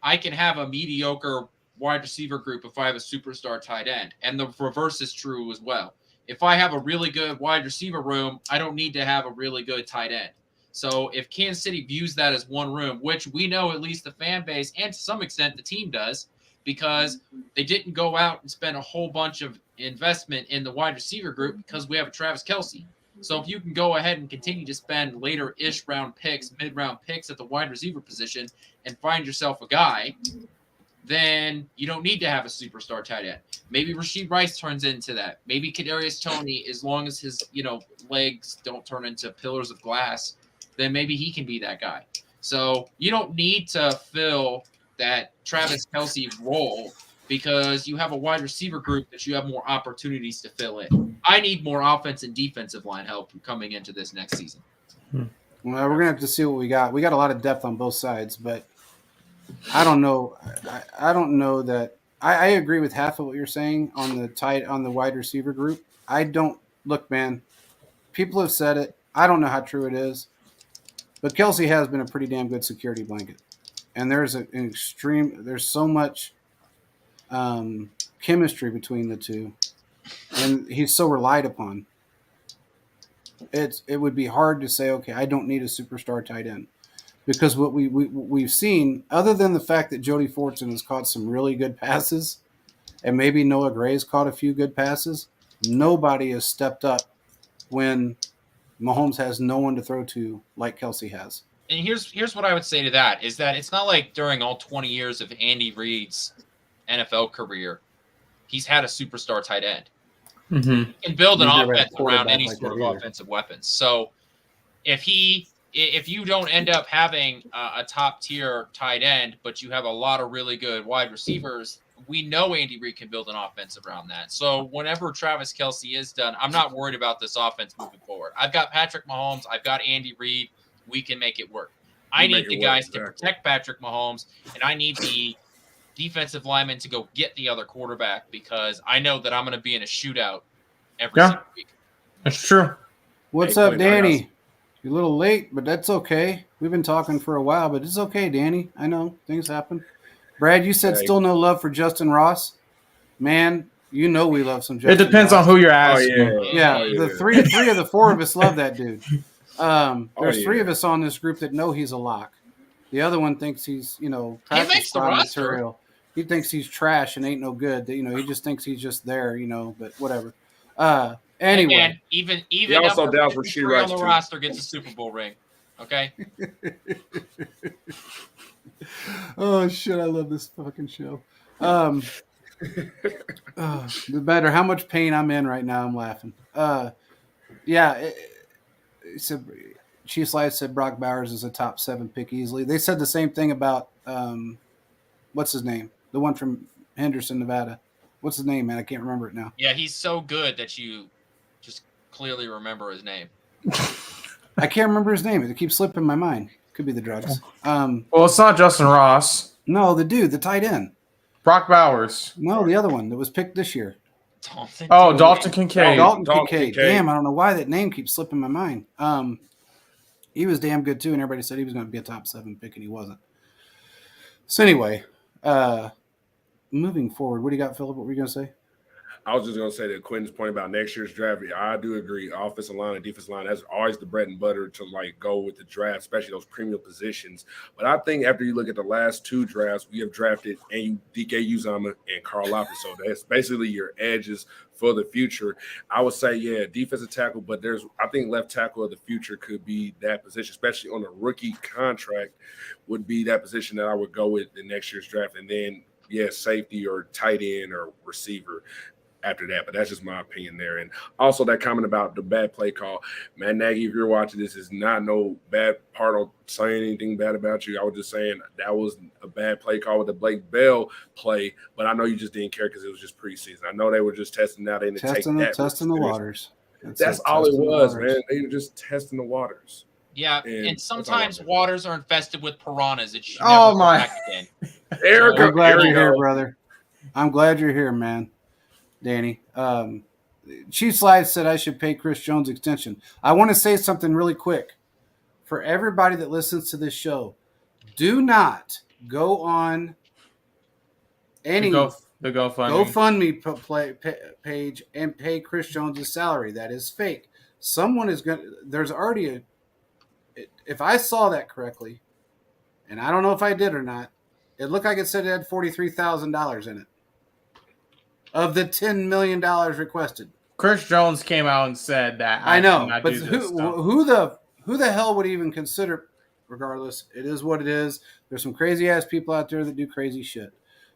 I can have a mediocre wide receiver group if I have a superstar tight end. And the reverse is true as well. If I have a really good wide receiver room, I don't need to have a really good tight end. So if Kansas City views that as one room, which we know at least the fan base and to some extent the team does, because they didn't go out and spend a whole bunch of investment in the wide receiver group because we have a Travis Kelce. So if you can go ahead and continue to spend later-ish round picks, mid-round picks at the wide receiver position and find yourself a guy, then you don't need to have a superstar tight end. Maybe Rashee Rice turns into that. Maybe Kadarius Toney, as long as his legs don't turn into pillars of glass, then maybe he can be that guy. So you don't need to fill that Travis Kelce role because you have a wide receiver group that you have more opportunities to fill in. I need more offense and defensive line help coming into this next season. Well, we're going to have to see what we got. We got a lot of depth on both sides, but I don't know. I don't know that I agree with half of what you're saying on the wide receiver group. I don't look, man. People have said it. I don't know how true it is, but Kelce has been a pretty damn good security blanket, and there's there's so much chemistry between the two, and he's so relied upon. It would be hard to say, okay, I don't need a superstar tight end. Because what we've seen, other than the fact that Jody Fortson has caught some really good passes, and maybe Noah Gray's caught a few good passes, nobody has stepped up when Mahomes has no one to throw to like Kelce has. And here's what I would say to that, is that it's not like during all 20 years of Andy Reid's NFL career, he's had a superstar tight end. Mm-hmm. He can build an offense around any sort of offensive weapons. So if you don't end up having a top-tier tight end, but you have a lot of really good wide receivers, we know Andy Reid can build an offense around that. So whenever Travis Kelce is done, I'm not worried about this offense moving forward. I've got Patrick Mahomes. I've got Andy Reid. We can make it work. I need the guys to protect Patrick Mahomes, and I need the defensive linemen to go get the other quarterback, because I know that I'm going to be in a shootout every single week. That's true. What's up, Danny? You're a little late, but that's okay. We've been talking for a while, but it's okay, Danny. I know things happen. Brad, you said still no love for Justin Ross. Man, you know we love some Justin It depends Ross. on who you're asking. The three of the four of us love that dude. There's three of us on this group that know he's a lock. The other one thinks he's, practice squad material. He thinks he's trash and ain't no good. That he just thinks he's just there, but whatever. Anyway, and even also down for Rashee Rice on the roster gets a Super Bowl ring. Okay. Oh shit! I love this fucking show. No matter how much pain I'm in right now, I'm laughing. Chiefs Live said Brock Bowers is a top 7 pick easily. They said the same thing about what's his name, the one from Henderson, Nevada. What's his name, man? I can't remember it now. Yeah, he's so good that you just clearly remember his name. I can't remember his name. It keeps slipping my mind. Could be the drugs. Well, it's not Justin Ross. No, the dude, the tight end. Brock Bowers. No, the other one that was picked this year. Dalton Kincaid. Dalton Kincaid. Damn, I don't know why that name keeps slipping my mind. He was damn good too, and everybody said he was going to be a top 7 pick, and he wasn't. So anyway, moving forward, what do you got, Philip? What were you going to say? I was just going to say that Quentin's point about next year's draft, I do agree. Offensive line and defensive line, that's always the bread and butter to go with the draft, especially those premium positions. But I think after you look at the last 2 drafts, we have drafted DK Uzomah and Carl Loftus. So that's basically your edges for the future. I would say, defensive tackle, but I think left tackle of the future could be that position, especially on a rookie contract, would be that position that I would go with the next year's draft. And then, safety or tight end or receiver. after that. But that's just my opinion there. And also that comment about the bad play call. Matt Nagy, if you're watching this, is not no bad part on saying anything bad about you. I was just saying that was a bad play call with the Blake Bell play, but I know you just didn't care because it was just preseason. I know they were just testing out. They didn't testing the waters. That's all it was, man. They were just testing the waters. Yeah, and sometimes waters are infested with piranhas. It should never go back again. Erica, I'm glad you're here, brother. I'm glad you're here, man. Danny. Chief Slide said I should pay Chris Jones extension. I want to say something really quick. For everybody that listens to this show, do not go on any the GoFundMe page and pay Chris Jones' salary. That is fake. Someone is going to – there's already if I saw that correctly, and I don't know if I did or not, it looked like it said it had $43,000 in it of the $10 million requested. Chris Jones came out and said that. I know, but who the hell would even consider? Regardless, it is what it is. There's some crazy ass people out there that do crazy shit.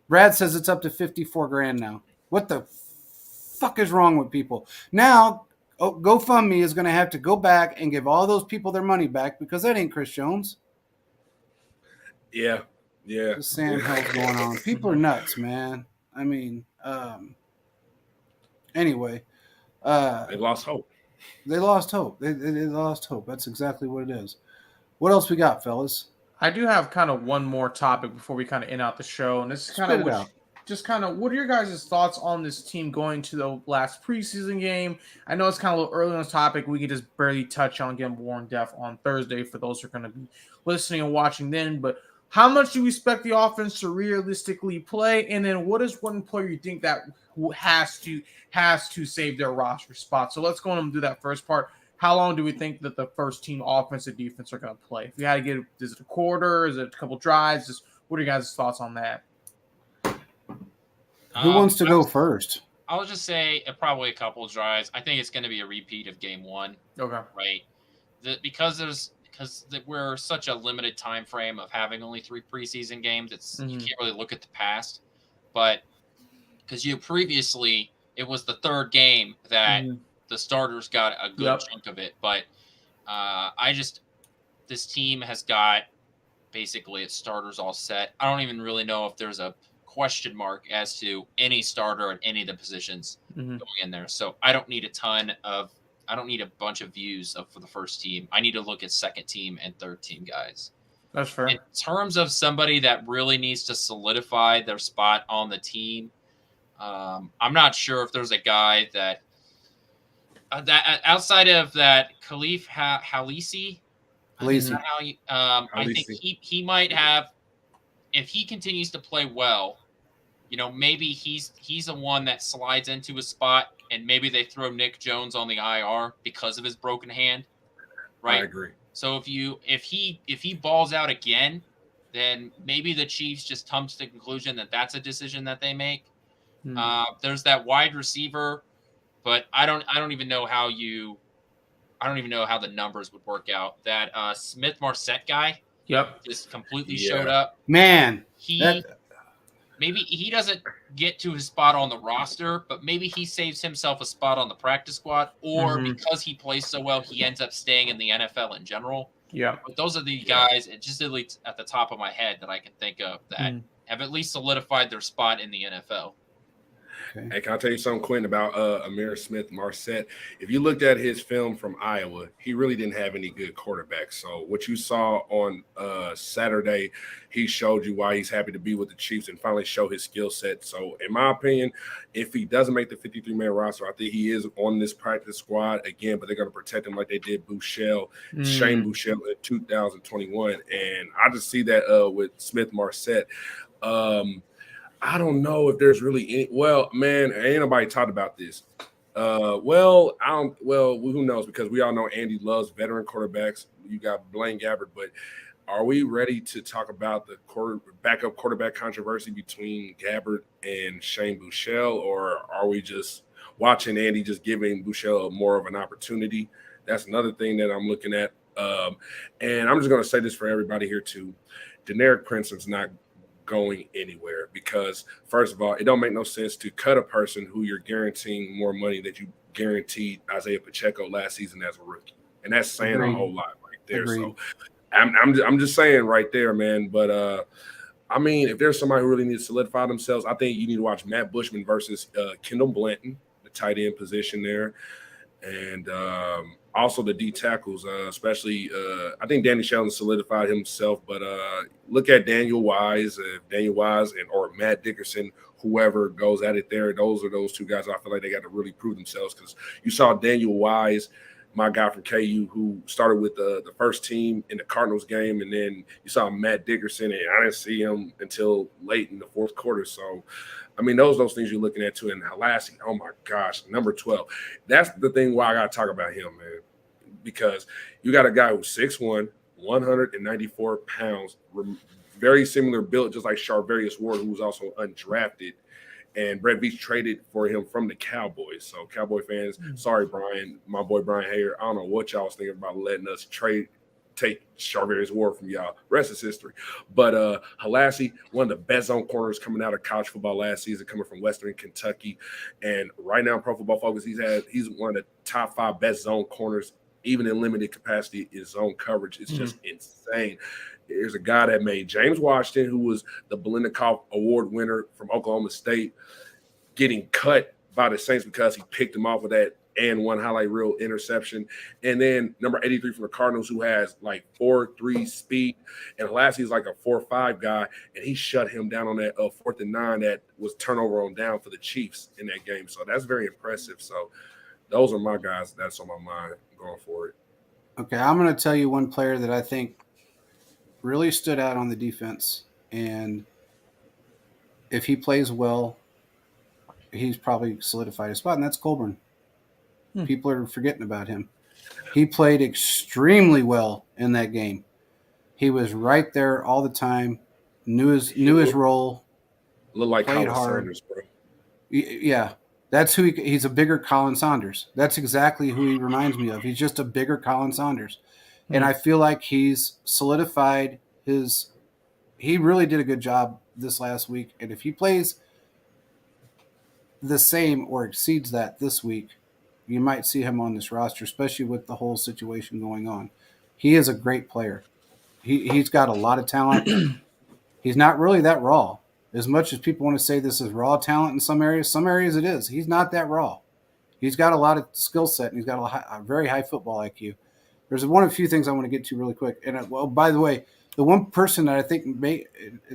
Brad says it's up to $54,000 now. What the fuck is wrong with people? Now, GoFundMe is going to have to go back and give all those people their money back because that ain't Chris Jones. Yeah. Just saying hell's going on. People are nuts, man. I mean, anyway. They lost hope. They lost hope. They lost hope. That's exactly what it is. What else we got, fellas? I do have kind of one more topic before we kind of end out the show, and this is kind of what are your guys' thoughts on this team going to the last preseason game? I know it's kind of a little early on this topic. We could just barely touch on getting more in depth on Thursday for those who are going to be listening and watching then. But how much do we expect the offense to realistically play? And then what is one player you think that has to save their roster spot? So let's go on and do that first part. How long do we think that the first team offense and defense are going to play? If you had to get, is it a quarter? Is it a couple drives? Just what are your guys' thoughts on that? Who wants to go first? I'll just say probably a couple drives. I think it's going to be a repeat of game one. Okay. Right. Because we're such a limited time frame of having only 3 preseason games. You can't really look at the past, but because previously it was the third game that the starters got a good chunk of it. But this team has got basically its starters all set. I don't even really know if there's a question mark as to any starter at any of the positions going in there. So I don't need a bunch of views for the first team. I need to look at second team and third team guys. That's fair. In terms of somebody that really needs to solidify their spot on the team, I'm not sure if there's a guy that outside of that Khalif Halisi. I think he might have, if he continues to play well, maybe he's the one that slides into a spot, and maybe they throw Nick Jones on the IR because of his broken hand. Right. I agree. So if he balls out again, then maybe the Chiefs just come to the conclusion that that's a decision that they make. There's that wide receiver, but I don't even know how the numbers would work out. That Smith Marset guy. Yep. Just completely showed up. Man. Maybe he doesn't get to his spot on the roster, but maybe he saves himself a spot on the practice squad, or because he plays so well, he ends up staying in the NFL in general. Yeah. But those are the guys, just at least at the top of my head, that I can think of that have at least solidified their spot in the NFL. Okay. Hey, can I tell you something, Quentin, about Ihmir Smith-Marsette? If you looked at his film from Iowa, he really didn't have any good quarterbacks. So what you saw on Saturday, he showed you why he's happy to be with the Chiefs and finally show his skill set. So in my opinion, if he doesn't make the 53-man roster, I think he is on this practice squad again, but they're going to protect him like they did Shane Buechele in 2021. And I just see that with Smith-Marsette. I don't know if there's really any. Well, man, ain't nobody talked about this. Who knows? Because we all know Andy loves veteran quarterbacks. You got Blaine Gabbert, but are we ready to talk about the backup quarterback controversy between Gabbert and Shane Buechele, or are we just watching Andy just giving Buechele more of an opportunity? That's another thing that I'm looking at. And I'm just going to say this for everybody here too. Deneric Princeton's not going anywhere because, first of all, it don't make no sense to cut a person who you're guaranteeing more money that you guaranteed Isaiah Pacheco last season as a rookie. And that's saying a whole lot right there. Agreed. So I'm just saying right there, man. But I mean, if there's somebody who really needs to solidify themselves, I think you need to watch Matt Bushman versus Kendall Blanton, the tight end position there. And also the D tackles, especially I think Danny Shelton solidified himself, but look at Daniel Wise or Matt Dickerson, whoever goes at it there. Those are those two guys I feel like they got to really prove themselves because you saw Daniel Wise, my guy from KU, who started with the first team in the Cardinals game, and then you saw Matt Dickerson, and I didn't see him until late in the fourth quarter. So, I mean, those things you're looking at too. And Halassi, oh my gosh, number 12. That's the thing why I got to talk about him, man, because you got a guy who's 6'1", 194 pounds, very similar build, just like Charvarius Ward, who was also undrafted. And Brett Veach traded for him from the Cowboys. So, Cowboy fans, sorry, Brian, my boy Brian Hayer, I don't know what y'all was thinking about letting us take Charvarius Ward from y'all. Rest is history. But Halassi, one of the best zone corners coming out of college football last season, coming from Western Kentucky. And right now in Pro Football Focus, he's one of the top 5 best zone corners, even in limited capacity in zone coverage. It's just insane. There's a guy that made James Washington, who was the Biletnikoff Award winner from Oklahoma State, getting cut by the Saints because he picked him off with that and one highlight reel interception. And then number 83 from the Cardinals, who has like 4.3 speed, and Halassi's like a 4.5 guy, and he shut him down on that 4th and 9 that was turnover on down for the Chiefs in that game. So that's very impressive. So those are my guys that's on my mind going forward. Okay, I'm going to tell you one player that I think really stood out on the defense, and if he plays well, he's probably solidified his spot, and that's Colburn. People are forgetting about him. He played extremely well in that game. He was right there all the time, knew his role. Looked like Colin Saunders, bro. Yeah, that's who he's a bigger Colin Saunders. That's exactly who he reminds me of. He's just a bigger Colin Saunders. And I feel like he's solidified he really did a good job this last week. And if he plays the same or exceeds that this week, you might see him on this roster, especially with the whole situation going on. He is a great player. He's got a lot of talent. He's not really that raw. As much as people want to say this is raw talent in some areas it is. He's not that raw. He's got a lot of skill set, and he's got a very high football IQ. There's one of a few things I want to get to really quick. And, well, by the way, the one person that I think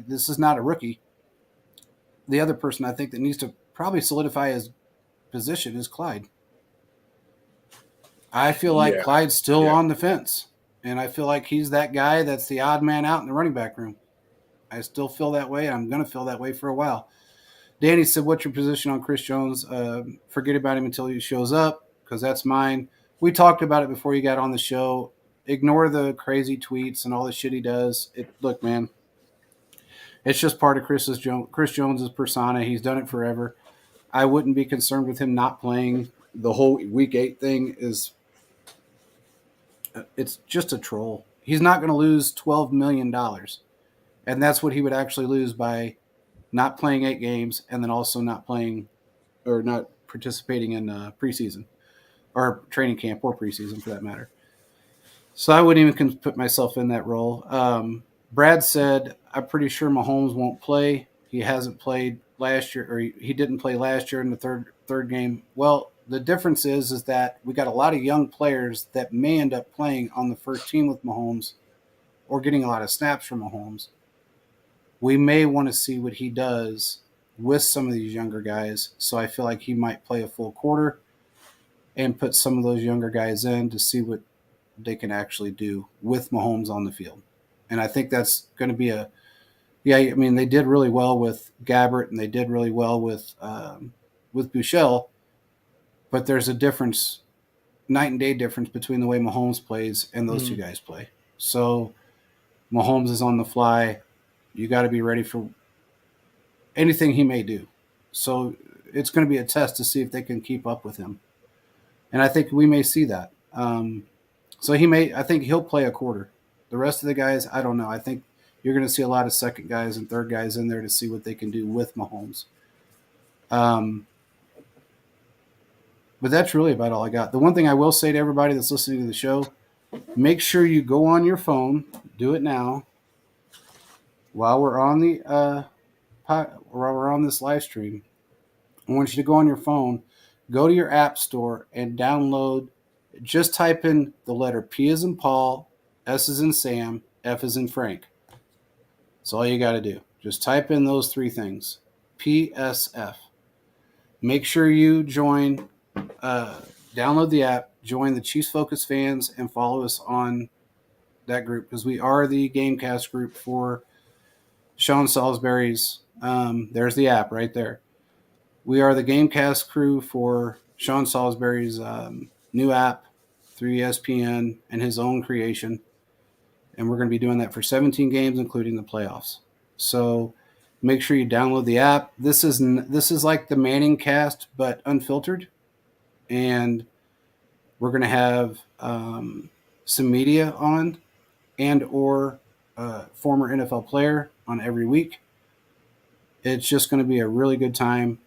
this is not a rookie, the other person I think that needs to probably solidify his position is Clyde. I feel like Clyde's still on the fence, and I feel like he's that guy that's the odd man out in the running back room. I still feel that way, and I'm going to feel that way for a while. Danny said, what's your position on Chris Jones? Forget about him until he shows up, because that's mine. We talked about it before you got on the show. Ignore the crazy tweets and all the shit he does. Look, man, it's just part of Chris Jones's persona. He's done it forever. I wouldn't be concerned with him not playing. The whole Week 8 thing it's just a troll. He's not going to lose $12 million. And that's what he would actually lose by not playing 8 games and then also not playing or not participating in preseason or training camp or preseason for that matter. So I wouldn't even put myself in that role. Brad said, I'm pretty sure Mahomes won't play. He hasn't played last year, or he didn't play last year in the third game. Well, the difference is that we got a lot of young players that may end up playing on the first team with Mahomes or getting a lot of snaps from Mahomes. We may want to see what he does with some of these younger guys. So I feel like he might play a full quarter and put some of those younger guys in to see what they can actually do with Mahomes on the field. And I think that's going to be I mean, they did really well with Gabbert and they did really well with Buechele, but there's a difference, night and day difference between the way Mahomes plays and those two guys play. So Mahomes is on the fly. You got to be ready for anything he may do. So it's going to be a test to see if they can keep up with him. And I think we may see that. So I think he'll play a quarter. The rest of the guys, I don't know. I think you're going to see a lot of second guys and third guys in there to see what they can do with Mahomes. But that's really about all I got. The one thing I will say to everybody that's listening to the show, make sure you go on your phone, do it now, while we're on this live stream. I want you to go on your phone, go to your app store, and download. Just type in the letter P as in Paul, S as in Sam, F as in Frank. That's all you got to do. Just type in those three things, PSF. Make sure you join, download the app, join the Chiefs Focus fans, and follow us on that group, because we are the Gamecast group for Sean Salisbury's. There's the app right there. We are the Gamecast crew for Sean Salisbury's new app through ESPN and his own creation. And we're going to be doing that for 17 games, including the playoffs. So make sure you download the app. This is like the Manning Cast, but unfiltered. And we're going to have some media on and or former NFL player on every week. It's just going to be a really good time.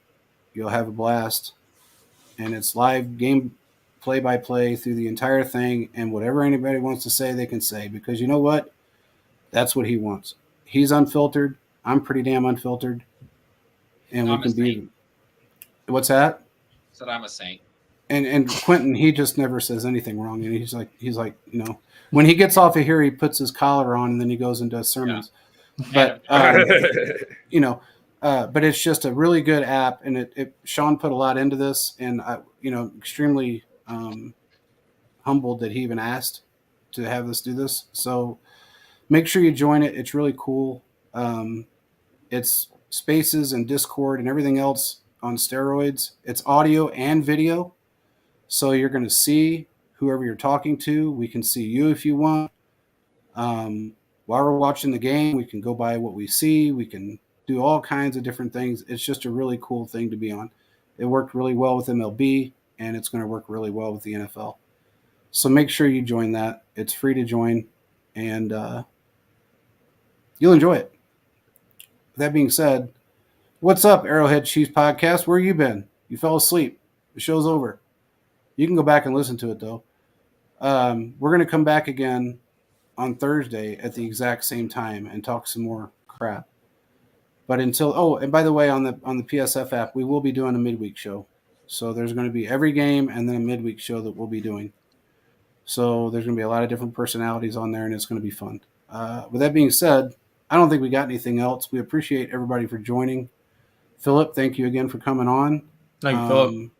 You'll have a blast. And it's live game play-by-play through the entire thing. And whatever anybody wants to say, they can say. Because you know what? That's what he wants. He's unfiltered. I'm pretty damn unfiltered. And we can be... What's that? Said I'm a saint. And Quentin, he just never says anything wrong. And he's like, you know, when he gets off of here, he puts his collar on and then he goes and does sermons. Yeah. But, you know... but it's just a really good app, and Sean put a lot into this, and I, extremely humbled that he even asked to have us do this. So make sure you join it. It's really cool. It's Spaces and Discord and everything else on steroids. It's audio and video, so you're going to see whoever you're talking to. We can see you if you want. While we're watching the game, we can go by what we see. We can do all kinds of different things. It's just a really cool thing to be on. It worked really well with MLB, and it's going to work really well with the NFL. So make sure you join that. It's free to join, and you'll enjoy it. That being said, what's up, Arrowhead Chiefs Podcast? Where you been? You fell asleep. The show's over. You can go back and listen to it, though. We're going to come back again on Thursday at the exact same time and talk some more crap. But and by the way, on the PSF app, we will be doing a midweek show. So there's going to be every game and then a midweek show that we'll be doing. So there's going to be a lot of different personalities on there, and it's going to be fun. With that being said, I don't think we got anything else. We appreciate everybody for joining. Philip, thank you again for coming on. Thank you, Philip.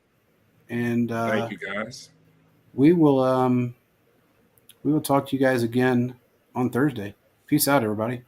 And thank you, guys. We will talk to you guys again on Thursday. Peace out, everybody.